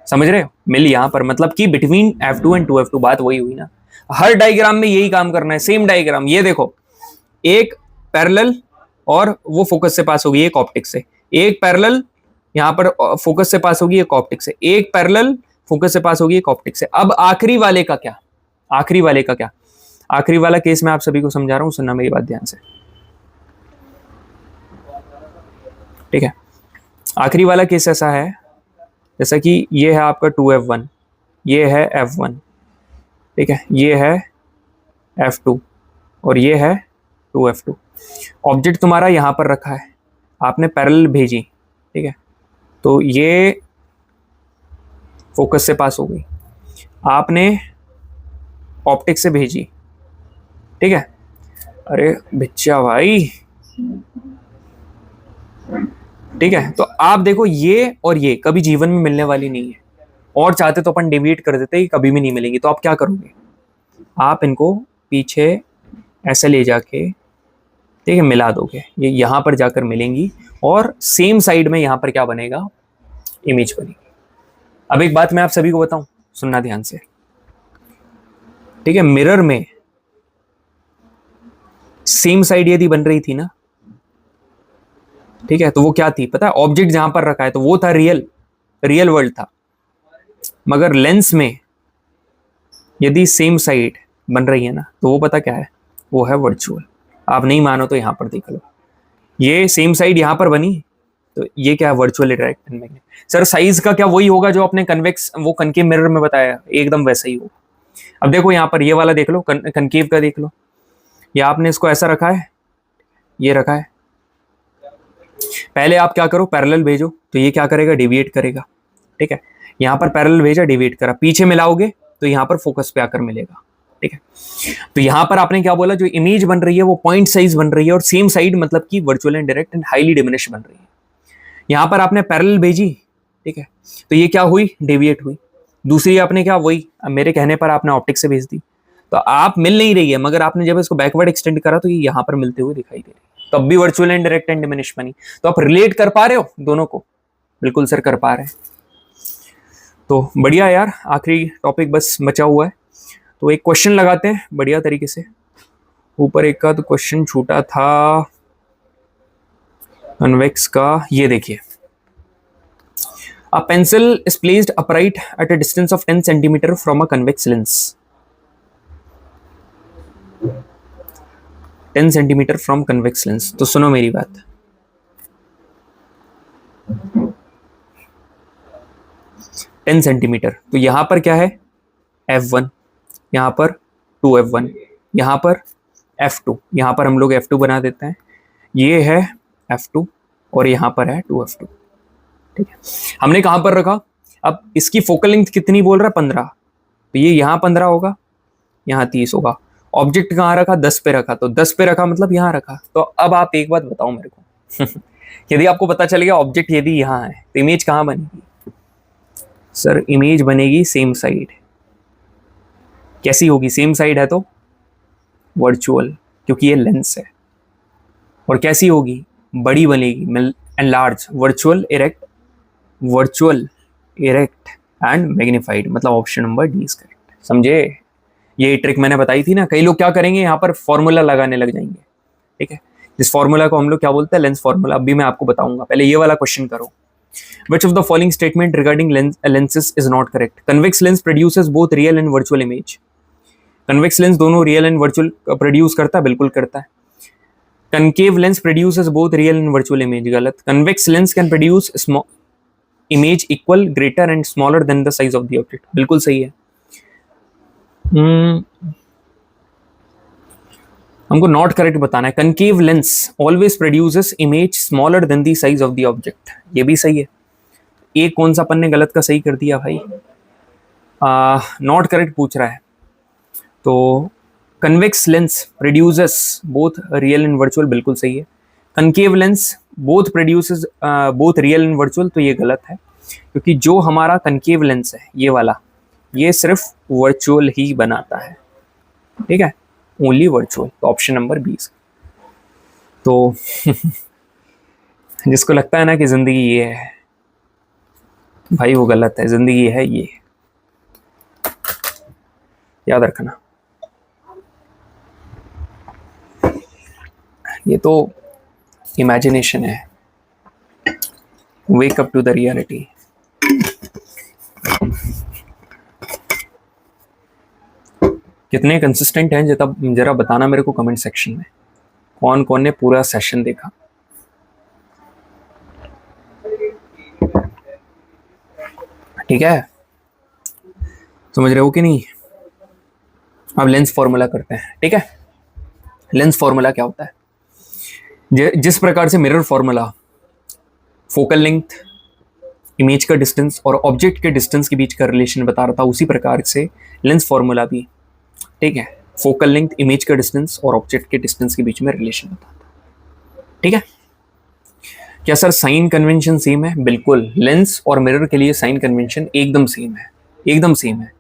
समझ रहे हो? मिल यहां पर, मतलब कि बिटवीन f2 एंड 2f2। बात वही हुई ना, हर डायग्राम में यही काम करना है, सेम डायग्राम। ये देखो, एक पैरेलल और वो फोकस से पास होगी, एक ऑप्टिक से, एक पैरेलल यहां पर फोकस से पास होगी, एक ऑप्टिक से, एक पैरेलल फोकस से पास होगी, एक ऑप्टिक से। अब आखिरी वाले का क्या? आखिरी वाले का क्या? आखिरी वाला केस मैं आप सभी को समझा रहा हूं, सुनना मेरी बात ध्यान से, ठीक है। आखिरी वाला केस ऐसा है, जैसा कि ये है आपका 2f1, ये है f1, ठीक है, ये है f2 और ये है 2f2। ऑब्जेक्ट तुम्हारा यहां पर रखा है, आपने पैरेलल भेजी, ठीक है, तो ये फोकस से पास हो गई, आपने ऑप्टिक से भेजी, ठीक है। अरे भिच्चा भाई, ठीक है। तो आप देखो, ये और ये कभी जीवन में मिलने वाली नहीं है, और चाहते तो अपन डेविएट कर देते, कभी भी नहीं मिलेंगी। तो आप क्या करोगे? आप इनको पीछे ऐसे ले जाके, ठीक है, मिला दोगे, ये यहां पर जाकर मिलेंगी और सेम साइड में यहां पर क्या बनेगा? इमेज बनेगी। अब एक बात मैं आप सभी को बताऊं, सुनना ध्यान से, ठीक है। मिरर में सेम साइड यदि बन रही थी ना, ठीक है, तो वो क्या थी पता है? ऑब्जेक्ट जहां पर रखा है तो वो था रियल वर्ल्ड था। मगर लेंस में यदि सेम साइड बन रही है ना, तो वो पता क्या है? वो है वर्चुअल। आप नहीं मानो तो यहां पर देख लो, ये सेम साइड यहां पर बनी, तो ये क्या है? Virtual direct magnet. Sir size का क्या वही होगा जो आपने कन्वेक्स वो कनकेव मिरर में बताया? एकदम वैसा ही होगा। अब देखो यहां पर ये वाला देख लो, कनकेव का देख लो, या आपने इसको ऐसा रखा है, ये रखा है। पहले आप क्या करो? पैरेलल भेजो, तो ये क्या करेगा? डेविएट करेगा, ठीक है, यहाँ पर पैरेलल भेजा, डेविएट करा, पीछे मिलाओगे तो यहाँ पर फोकस पे आकर मिलेगा। ठीक है, तो यहाँ पर आपने क्या बोला, जो इमेज बन रही है वो पॉइंट साइज बन रही है और सेम साइड मतलब कि virtual and direct and highly diminish बन रही है। यहाँ पर आपने पैरेलल भेजी, ठीक है, तो ये क्या हुई, डेविएट हुई। दूसरी आपने क्या, वही मेरे कहने पर आपने ऑप्टिक से भेज दी, तो आप मिल नहीं रही है, मगर आपने जब इसको बैकवर्ड एक्सटेंड करा तो ये यहाँ पर मिलते हुए दिखाई दे रही है, तब भी virtual and direct and diminish बनी। तो आप रिलेट कर पा रहे हो दोनों को? बिल्कुल सर कर पा रहे हैं। तो बढ़िया यार, आखिरी टॉपिक बस बचा हुआ है, तो एक क्वेश्चन लगाते हैं बढ़िया तरीके से। ऊपर एक का तो क्वेश्चन छूटा था कन्वेक्स का, ये देखिए, a pencil is placed upright at a distance of 10 centimetre from a convex lens, 10 centimetre from convex lens. तो सुनो मेरी बात, टेन सेंटीमीटर, तो यहां पर क्या है, F1, यहां पर 2F1, यहां पर F2, यहां पर हम लोग F2 बना देते हैं, ये है F2 और यहां पर है 2F2। ठीक है, हमने कहां पर रखा, अब इसकी फोकल लेंथ कितनी बोल रहा है, 15, तो ये यहां 15 होगा, यहां 30 होगा। ऑब्जेक्ट कहां रखा, 10 पे रखा, तो 10 पे रखा मतलब यहां रखा। तो अब आप एक बात बताओ मेरे को यदि आपको पता चल गया ऑब्जेक्ट यदि यहां है तो इमेज कहां बनेगी? सर इमेज बनेगी सेम साइड। कैसी होगी, सेम साइड है तो वर्चुअल, क्योंकि ये लेंस है। और कैसी होगी, बड़ी बनेगी, enlarge, virtual erect, virtual erect and magnified, मतलब option number D is correct. समझे? ये ट्रिक मैंने बताई थी ना, कई लोग क्या करेंगे, यहाँ पर फॉर्मूला लगाने लग जाएंगे। ठीक है, जिस फॉर्मूला को हम लोग क्या बोलते हैं, लेंस फॉर्मूला। अभी मैं आपको बताऊंगा, पहले ये वाला क्वेश्चन करो। Which of the following statement regarding lenses is not correct? Convex lens produces both real and virtual image. Convex lens दोनों real and virtual produce करता है, बिल्कुल करता है। Concave lens produces both real and virtual image, गलत। Convex lens can produce small image equal, greater and smaller than the size of the object, बिल्कुल सही है। हमको नॉट करेक्ट बताना है। Concave lens always produces image smaller than the size of the object, ये भी सही है। एक कौन सा अपन ने गलत का सही कर दिया भाई, नॉट करेक्ट पूछ रहा है। तो convex lens produces both real and virtual, बिल्कुल सही है। Concave lens both produces both real and virtual, तो ये गलत है, क्योंकि जो हमारा कनकेव लेंस है ये वाला, ये सिर्फ वर्चुअल ही बनाता है। ठीक है, ओनली वर्चुअल, तो ऑप्शन नंबर 20। तो जिसको लगता है ना कि जिंदगी ये है भाई, वो गलत है, जिंदगी है ये, याद रखना। ये तो इमेजिनेशन है, wake up to the reality. कितने कंसिस्टेंट हैं जरा बताना मेरे को कमेंट सेक्शन में, कौन कौन ने पूरा सेशन देखा। ठीक है, समझ रहे हो कि नहीं? अब लेंस फॉर्मूला करते हैं। ठीक है, लेंस फॉर्मूला क्या होता है, जिस प्रकार से mirror formula focal length, image का डिस्टेंस और ऑब्जेक्ट के डिस्टेंस के बीच का रिलेशन बता रहा था, उसी प्रकार से लेंस फॉर्मूला भी, ठीक है, फोकल लेंथ, इमेज का डिस्टेंस और ऑब्जेक्ट के डिस्टेंस के बीच में रिलेशन बताता है। ठीक है, क्या सर साइन कन्वेंशन सेम है? बिल्कुल, लेंस और मिरर के लिए साइन कन्वेंशन एकदम सेम है, एकदम सेम है।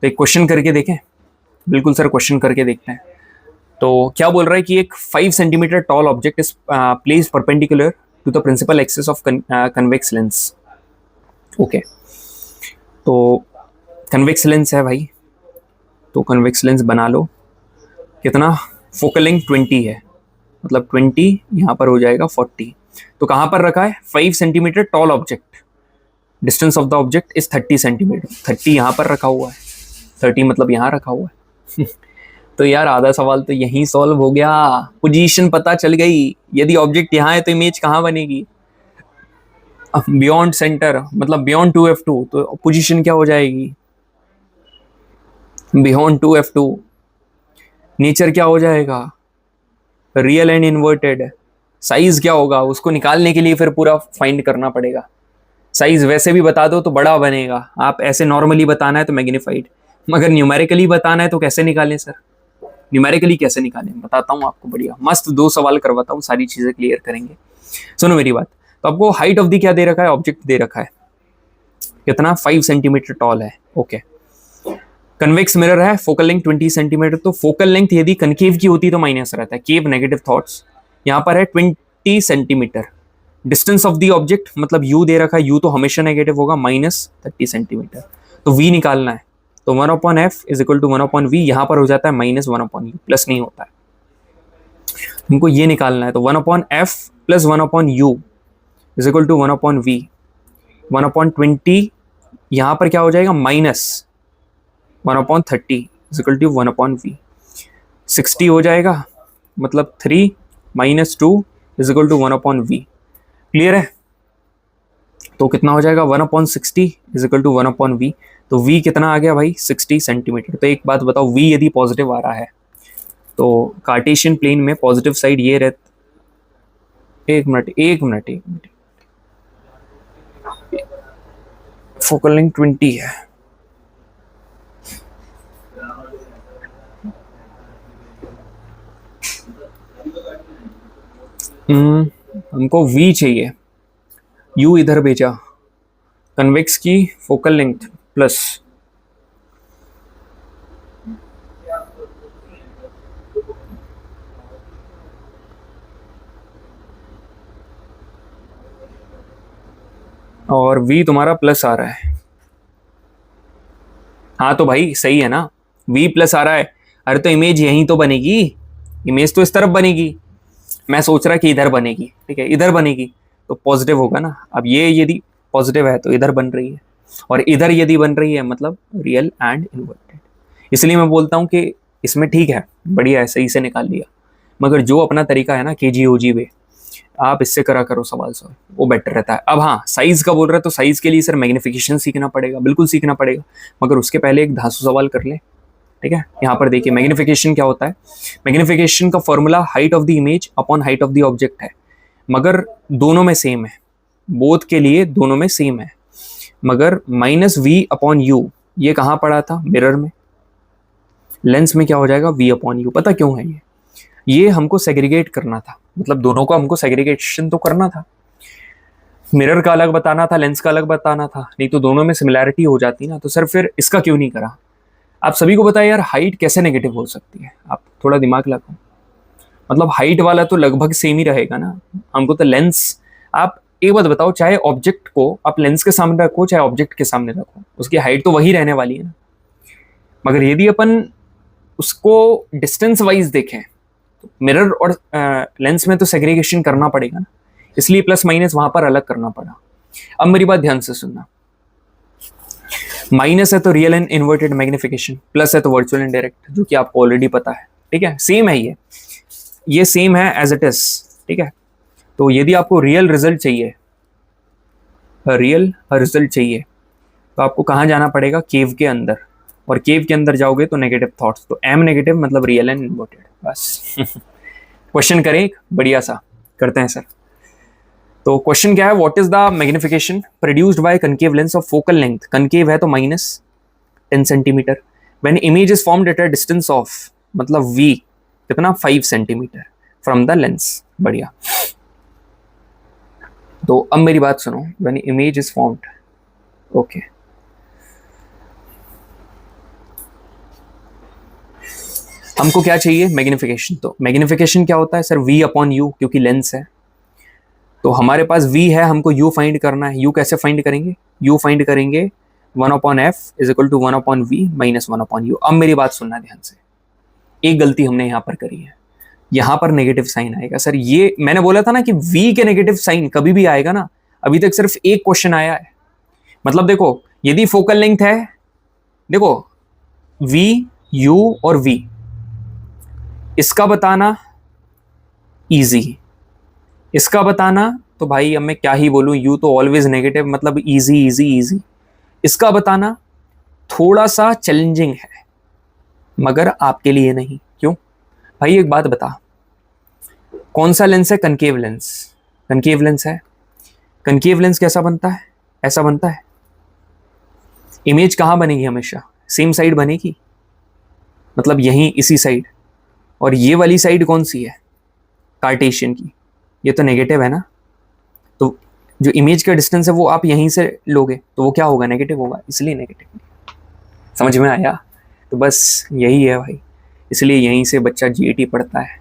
तो एक क्वेश्चन करके देखें। बिल्कुल सर, क्वेश्चन करके देखते हैं। तो क्या बोल रहा है कि एक 5 centimetre tall object is placed perpendicular to the principal axis of convex lens. Okay, तो कन्वेक्स लेंस है भाई, तो कन्वेक्स लेंस बना लो। कितना, फोकल लेंथ 20 है, मतलब 20 यहाँ पर हो जाएगा 40। तो कहाँ पर रखा है, 5 centimetre tall object, distance of the object is 30 centimetre, 30 यहाँ पर रखा हुआ है, 30 मतलब यहाँ रखा हुआ है तो यार आधा सवाल तो यहीं सॉल्व हो गया, पोजीशन पता चल गई। यदि ऑब्जेक्ट यहाँ है तो इमेज कहाँ बनेगी, बियॉन्ड सेंटर, मतलब बियॉन्ड 2F2, तो पोजीशन क्या हो जाएगी, बियॉन्ड 2F2। नेचर क्या हो जाएगा, रियल एंड इन्वर्टेड। साइज क्या होगा, उसको निकालने के लिए फिर पूरा फाइंड करना पड़ेगा। साइज वैसे भी बता दो तो बड़ा बनेगा, आप ऐसे नॉर्मली बताना है तो मैग्नीफाइड, मगर न्यूमेरिकली बताना है तो कैसे निकालें सर? न्यूमेरिकली कैसे निकालें बताता हूँ आपको, बढ़िया मस्त 2 सवाल करवाता हूँ, सारी चीजें क्लियर करेंगे। सुनो मेरी बात, तो आपको हाइट ऑफ दी क्या दे रखा है, ऑब्जेक्ट दे रखा है कितना, 5 सेंटीमीटर टॉल है, ओके। कन्वेक्स मिरर है, फोकल लेंथ 20 सेंटीमीटर, तो फोकल लेंथ यदि कनकेव की होती तो माइनस रहता है, केव नेगेटिव थॉट्स, यहाँ पर है 20 centimetre. Distance of the object मतलब यू दे रखा है, यू तो हमेशा नेगेटिव होगा, -30 सेंटीमीटर, तो वी निकालना है, तो 1/f is equal to 1/v, यहां पर हो जाता है -1/u, प्लस नहीं होता है, हमको ये निकालना है, तो 1/f plus 1/u is equal to 1/v, 1/20 यहां पर क्या हो जाएगा, -1/30 इज इक्वल टू 1/v, 60 हो जाएगा, मतलब 3 - 2 is equal to 1/v, clear है? तो कितना हो जाएगा, 1/60 इज इक्वल टू 1/v, तो v कितना आ गया भाई, 60 सेंटीमीटर। तो एक बात बताओ, v यदि पॉजिटिव आ रहा है तो कार्टेशियन प्लेन में पॉजिटिव साइड ये रहता, एक मिनट, फोकल लेंथ 20 है, हमको v चाहिए, u इधर भेजा, कन्वेक्स की फोकल लेंथ प्लस और v तुम्हारा प्लस आ रहा है, हाँ तो भाई सही है ना, v प्लस आ रहा है, अरे तो इमेज यहीं तो बनेगी, इमेज तो इस तरफ बनेगी, मैं सोच रहा कि इधर बनेगी, ठीक है इधर बनेगी तो पॉजिटिव होगा ना, अब ये यदि पॉजिटिव है तो इधर बन रही है, और इधर यदि बन रही है मतलब रियल एंड इन्वर्टेड, इसलिए मैं बोलता हूँ कि इसमें ठीक है, बढ़िया है, सही से निकाल लिया, मगर जो अपना तरीका है ना KG OG वे, आप इससे करा करो सवाल सॉल्व, वो बेटर रहता है। अब हाँ, साइज का बोल रहे हैं तो साइज के लिए सर मैग्निफिकेशन सीखना पड़ेगा, बिल्कुल सीखना पड़ेगा, मगर उसके पहले एक धांसू सवाल कर ले, ठीक है? यहाँ पर देखिए मैग्निफिकेशन क्या होता है, मैग्निफिकेशन का formula height of the image upon height of the object है, मगर दोनों में सेम है, बोथ के लिए दोनों में सेम है, मगर -v/u ये कहाँ पड़ा था, मिरर में, लेंस में क्या हो जाएगा, v/u, पता क्यों है ये हमको सेग्रीगेट करना था, मतलब दोनों को हमको सेग्रीगेशन तो करना था, मिरर का अलग बताना था, लेंस का अलग बताना था, नहीं तो दोनों में सिमिलैरिटी हो जाती ना, तो सर फिर इसका क्यों नहीं करा? आप सभी को बताया यार, हाइट कैसे नेगेटिव हो सकती है, आप थोड़ा दिमाग लगाओ, मतलब हाइट वाला तो लगभग सेम ही रहेगा ना, हमको तो लेंस, आप एक बात बताओ, चाहे ऑब्जेक्ट को आप लेंस के सामने रखो चाहे ऑब्जेक्ट के सामने रखो, उसकी हाइट तो वही रहने वाली है ना, मगर यदि अपन उसको डिस्टेंस वाइज देखें तो मिरर और लेंस में तो सेग्रीगेशन करना पड़ेगा ना, इसलिए प्लस माइनस वहां पर अलग करना पड़ा। अब मेरी बात ध्यान से सुनना, माइनस है तो real and inverted magnification, plus है तो वर्चुअल एंड डायरेक्ट, जो कि आपको ऑलरेडी पता है, ठीक है, सेम है ये सेम है एज इट इज, ठीक है। तो यदि आपको रियल रिजल्ट चाहिए, तो आपको कहाँ जाना पड़ेगा, केव के अंदर, और केव के अंदर जाओगे तो नेगेटिव थॉट्स, तो एम नेगेटिव मतलब रियल एंड इन्वर्टेड, बस। क्वेश्चन करें, बढ़िया सा करते हैं सर। तो क्वेश्चन क्या है, what is the magnification produced by concave lens of focal length, concave है तो -10 centimetre, when image is formed at a distance of, मतलब v कितना, 5 सेंटीमीटर फ्रॉम द लेंस, बढ़िया। तो अब मेरी बात सुनो, when image is formed, okay, हमको क्या चाहिए, मैग्निफिकेशन, तो मैग्निफिकेशन क्या होता है सर, v/u, क्योंकि लेंस है, तो हमारे पास v है, हमको u फाइंड करना है, u कैसे फाइंड करेंगे, u फाइंड करेंगे 1/f is equal to 1/v minus 1/u। अब मेरी बात सुनना ध्यान से, एक गलती हमने यहाँ पर करी है, यहाँ पर नेगेटिव साइन आएगा सर, ये मैंने बोला था ना कि v के नेगेटिव साइन कभी भी आएगा ना, अभी तक सिर्फ एक क्वेश्चन आया है, मतलब देखो यदि फोकल लेंथ है, देखो v, u और v, इसका बताना इजी, इसका बताना तो भाई अब मैं क्या ही बोलूं, यू तो ऑलवेज नेगेटिव, मतलब इजी इजी इजी, इसका बताना थोड़ा सा चैलेंजिंग है, मगर आपके लिए नहीं, क्यों भाई, एक बात बता, कौन सा लेंस है, कनकेव लेंस, कनकेव लेंस है, कनकेव लेंस कैसा बनता है, ऐसा बनता है? इमेज कहाँ बनेगी हमेशा? सेम साइड बनेगी, मतलब यहीं इसी साइड। और ये वाली साइड कौन सी है? कार्टेशियन की। ये तो नेगेटिव है ना, तो जो इमेज का डिस्टेंस है वो आप यहीं से लोगे तो वो क्या होगा? नेगेटिव होगा, इसलिए नेगेटिव। समझ में आया? तो बस यही है भाई, इसलिए यहीं से बच्चा GAT पढ़ता है।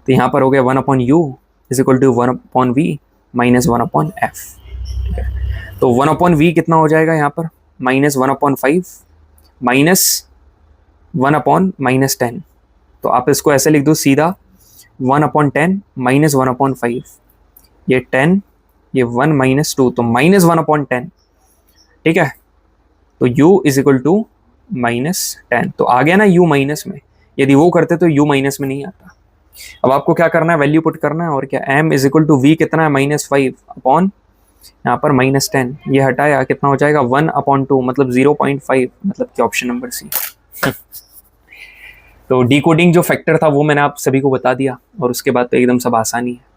तो यहाँ पर हो गया 1/u is equal to 1/v minus 1/f। तो 1/v कितना हो जाएगा यहाँ पर? -1/5 माइनस 1/-10। तो आप इसको ऐसे लिख दो सीधा, 1/10 माइनस 1/5, ये 10, ये 1 माइनस 2, तो -1/10। ठीक है, तो u इज इक्वल टू -10। तो आ गया ना u माइनस में, यदि वो करते तो u माइनस में नहीं आता। अब आपको क्या करना है? वैल्यू पुट करना है, और क्या? m is equal to v कितना है? -5 अपॉन यहाँ पर -10, ये हटाया कितना हो जाएगा? 1/2 मतलब 0.5, मतलब कि ऑप्शन नंबर सी। तो डिकोडिंग जो फैक्टर था वो मैंने आप सभी को बता दिया, और उसके बाद तो एकदम सब आसानी है।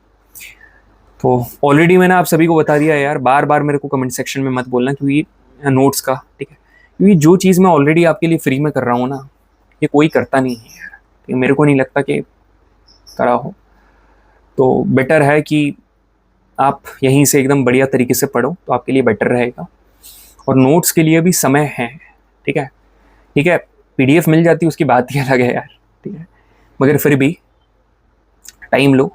तो ऑलरेडी मैंने आप सभी को बता दिया यार, बार बार मेरे को कमेंट सेक्शन में मत बोलना, क्योंकि नोट्स का, ठीक है, क्योंकि जो चीज़ मैं ऑलरेडी आपके लिए फ्री में कर रहा हूँ ना, ये कोई करता नहीं है यार, ये मेरे को नहीं लगता कि करा हो। तो बेटर है कि आप यहीं से एकदम बढ़िया तरीके से पढ़ो, तो आपके लिए बेटर रहेगा। और नोट्स के लिए भी समय है, ठीक है, ठीक है, PDF मिल जाती है उसकी बात ही अलग है यार, ठीक है, मगर फिर भी टाइम लो,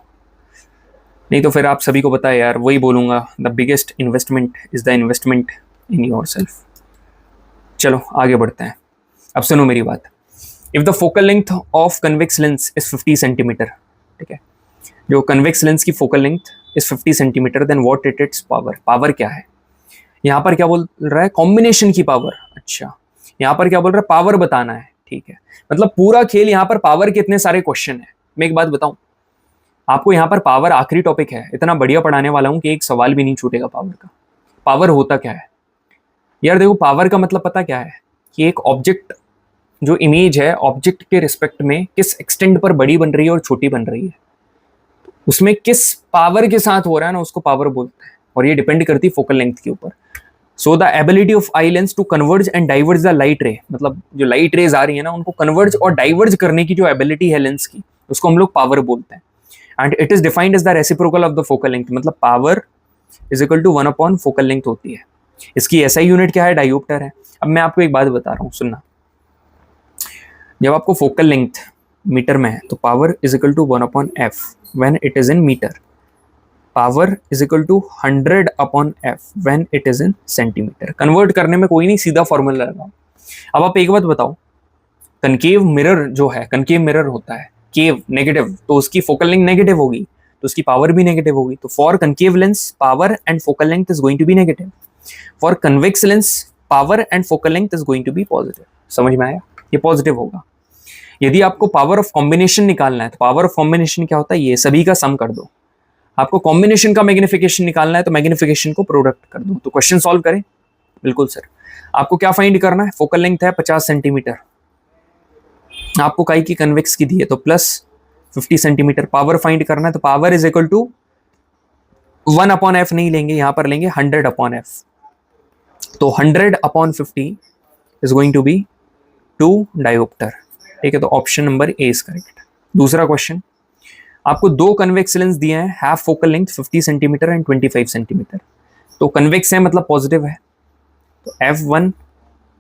नहीं तो फिर आप सभी को पता है यार, वही बोलूँगा, the biggest investment is the investment in yourself. चलो आगे बढ़ते हैं। अब सुनो मेरी बात। If the focal length of convex lens is 50 centimetre, ठीक है, जो कन्वेक्स लेंस की focal length is 50 centimetre, then what it its power. Power क्या है यहाँ पर? क्या बोल रहा है? कॉम्बिनेशन की पावर। अच्छा, यहाँ पर क्या बोल रहा है? पावर बताना है, ठीक है, मतलब पूरा खेल यहाँ पर पावर के इतने सारे क्वेश्चन है। मैं एक बात बताऊं आपको, यहाँ पर पावर आखिरी टॉपिक है, इतना बढ़िया पढ़ाने वाला हूं कि एक सवाल भी नहीं छूटेगा पावर का। पावर होता क्या है यार? देखो, पावर का मतलब पता क्या है? कि एक ऑब्जेक्ट, जो इमेज है, ऑब्जेक्ट के रिस्पेक्ट में किस एक्सटेंड पर बड़ी बन रही है और छोटी बन रही है, उसमें किस पावर के साथ हो रहा है ना, उसको पावर बोलते हैं। और ये डिपेंड करती है फोकल लेंथ के ऊपर। So the ability of eye lens to converge and diverge the light ray, मतलब जो लाइट रेज आ रही है ना, उनको कन्वर्ज और डाइवर्ज करने की जो एबिलिटी है लेंस की, उसको हम लोग पावर बोलते हैं। And it is defined as the reciprocal of the focal length, मतलब power is equal to 1/4 focal length होती है। इसकी SI यूनिट क्या है? डायोप्टर है। अब मैं आपको एक बात बता रहा हूँ, सुनना, जब आपको फोकल लेंथ मीटर में है तो power is equal to 1/f when it is in metre, power is equal to 100/f when it is in centimetre. Convert करने में कोई नहीं, सीधा फॉर्मूला लगाओ। अब आप एक बात बताओ, कनकेव मिरर जो है, कनकेव मिरर होता है, केव नेगेटिव, तो उसकी फोकल लेंथ नेगेटिव होगी, तो उसकी पावर भी नेगेटिव होगी। तो for concave lens power and focal length is going to be negative, for convex lens power and focal length is going to be positive. समझ में आया? ये पॉजिटिव होगा। यदि आपको पावर ऑफ कॉम्बिनेशन निकालना है, तो पावर ऑफ कॉम्बिनेशन क्या होता है? ये सभी का सम कर दो। आपको कॉम्बिनेशन का मैग्निफिकेशन निकालना है, तो मैग्निफिकेशन को प्रोडक्ट कर दो। तो क्वेश्चन सॉल्व करें। बिल्कुल सर। आपको क्या फाइंड करना है? फोकल लेंथ है 50 सेंटीमीटर, आपको काई की कन्वेक्स की दी है, तो प्लस 50 सेंटीमीटर। पावर फाइंड करना है, तो power is equal to 1/f नहीं लेंगे, यहां पर लेंगे 100/f। तो 100/50 is going to be 2 dioptre, ठीक है। तो option number A is correct. दूसरा क्वेश्चन, आपको दो कन्वेक्स लेंस दिए हैं, half focal length 50 centimetre and 25 centimetre. तो कन्वेक्स है मतलब पॉजिटिव है, तो f1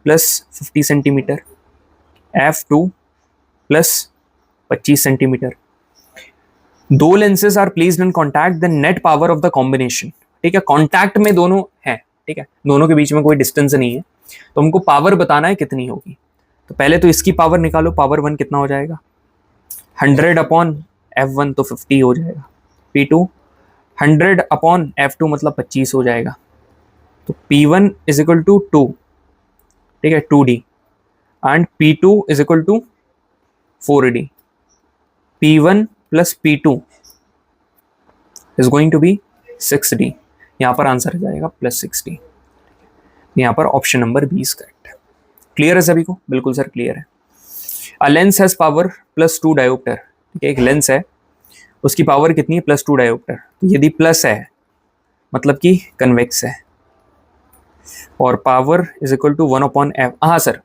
plus 50 centimetre, f2 plus 25 centimetre. दो lenses are placed in contact, the net power of the combination, ठीक है, कॉन्टैक्ट में दोनों हैं, ठीक है, दोनों के बीच में कोई डिस्टेंस नहीं है, तो हमको पावर बताना है कितनी होगी। तो पहले तो इसकी पावर निकालो, पावर 1 कितना हो जाएगा? 100/f1 तो 50 हो जाएगा, P2 100/f2 मतलब 25 हो जाएगा, तो P1 इज इक्वल टू 2, ठीक है, 2D, and P2 is equal to 4D। P1 plus P2 is going to be 6D। यहाँ पर आंसर आ जाएगा प्लस 6D। यहाँ पर option number B is correct. Clear है सभी को? बिल्कुल सर क्लियर है। A lens has power plus 2 dioptre, ठीक है, एक लेंस है, उसकी पावर कितनी है? Plus 2 dioptre. तो यदि प्लस है मतलब कि कन्वेक्स है, और power is equal to 1/f। हाँ सर,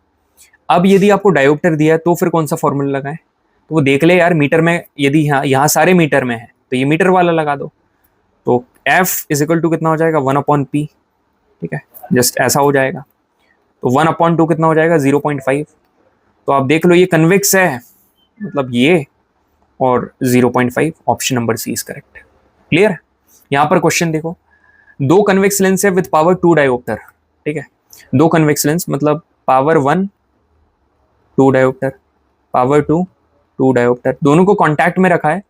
अब यदि आपको डायोप्टर दिया है तो फिर कौन सा फॉर्मूला लगाएं? तो वो देख ले यार, मीटर में यदि यहाँ सारे मीटर में है तो ये मीटर वाला लगा दो। तो f इज इक्वल टू कितना हो जाएगा 1/p, ठीक है, जस्ट ऐसा हो जाएगा। तो 1/2 कितना हो जाएगा 0.5। तो आप देख लो ये कन्वेक्स है, मतलब ये, और 0.5, option number C is correct. Clear है? यहाँ पर क्वेश्चन देखो, दो कन्वेक्स लेंस है विद पावर 2 डायोप्टर, ठीक है, दो कन्वेक्स लेंस मतलब पावर 1 2 डायोप्टर, पावर 2 2 डायोप्टर, दोनों को कॉन्टैक्ट में रखा है।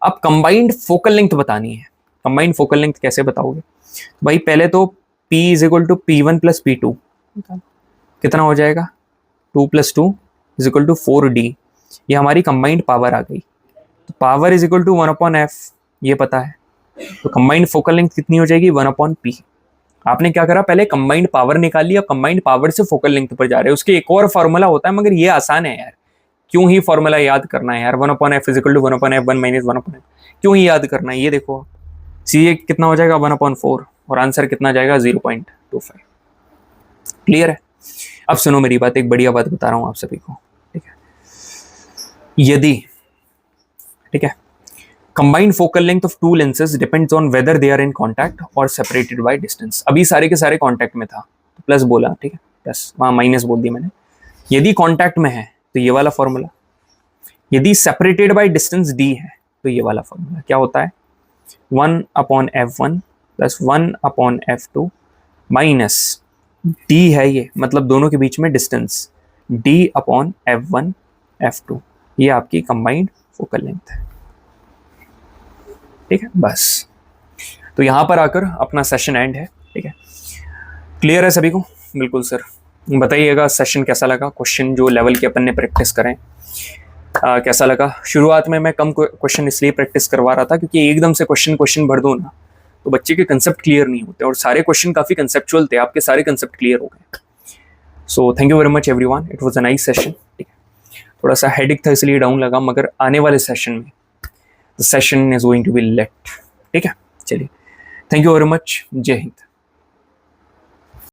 अब कंबाइंड फोकल लेंथ बतानी है। कंबाइंड फोकल लेंथ कैसे बताओगे भाई? पहले तो P is equal to P1 plus P2, कितना हो जाएगा 2 + 2 इज इक्वल टू 4D। ये हमारी कंबाइंड पावर आ गई। तो power is equal to 1/f, ये पता है। तो कंबाइंड फोकल लेंथ कितनी हो जाएगी 1/p। आपने क्या करा, पहले कंबाइंड पावर निकाल लिया, कंबाइंड पावर से फोकल लेंथ पर जा रहे हैं। उसके एक और फॉर्मूला होता है, मगर ये आसान है यार, क्यों ही फॉर्मूला याद करना है यार? 1/f is equal to 1/f 1 - 1/f, क्यों ही याद करना है? ये देखो सी कितना हो जाएगा 1/4, और आंसर कितना जाएगा 0.25। क्लियर है? अब सुनो मेरी बात, एक बढ़िया बात बता रहा हूं आप सभी को, ठीक है? यदि, ठीक है, combined focal length of two lenses depends on whether they are in contact or separated by distance। अभी सारे के सारे कांटेक्ट में था तो प्लस बोला, ठीक है, प्लस वहां माइनस बोल दिया मैंने। यदि कांटेक्ट में है तो ये वाला फॉर्मूला, यदि सेपरेटेड बाय डिस्टेंस d है तो ये वाला फॉर्मूला क्या होता है 1/f1 plus 1/f2 minus d है ये, मतलब दोनों के बीच में डिस्टेंस, d/f1 f2। ये आपकी कंबाइंड फोकल लेंथ है, ठीक है। बस तो यहां पर आकर अपना सेशन एंड है, ठीक है। क्लियर है सभी को? बिल्कुल सर, बताइएगा सेशन कैसा लगा, क्वेश्चन जो लेवल के अपन ने प्रैक्टिस करें कैसा लगा। शुरुआत में मैं कम क्वेश्चन इसलिए प्रैक्टिस करवा रहा था क्योंकि एकदम से क्वेश्चन भर दो ना तो बच्चे के कंसेप्ट क्लियर नहीं होते, और सारे क्वेश्चन काफी कंसेप्चुअल थे, आपके सारे कंसेप्ट क्लियर हो गए। So thank you very much everyone, it was a nice session, ठीक है। थोड़ा सा हेडेक था इसलिए डाउन लगा, मगर आने वाले सेशन में the session is going to be late, ठीक है। चलिए, थैंक यू वेरी मच, जय हिंद।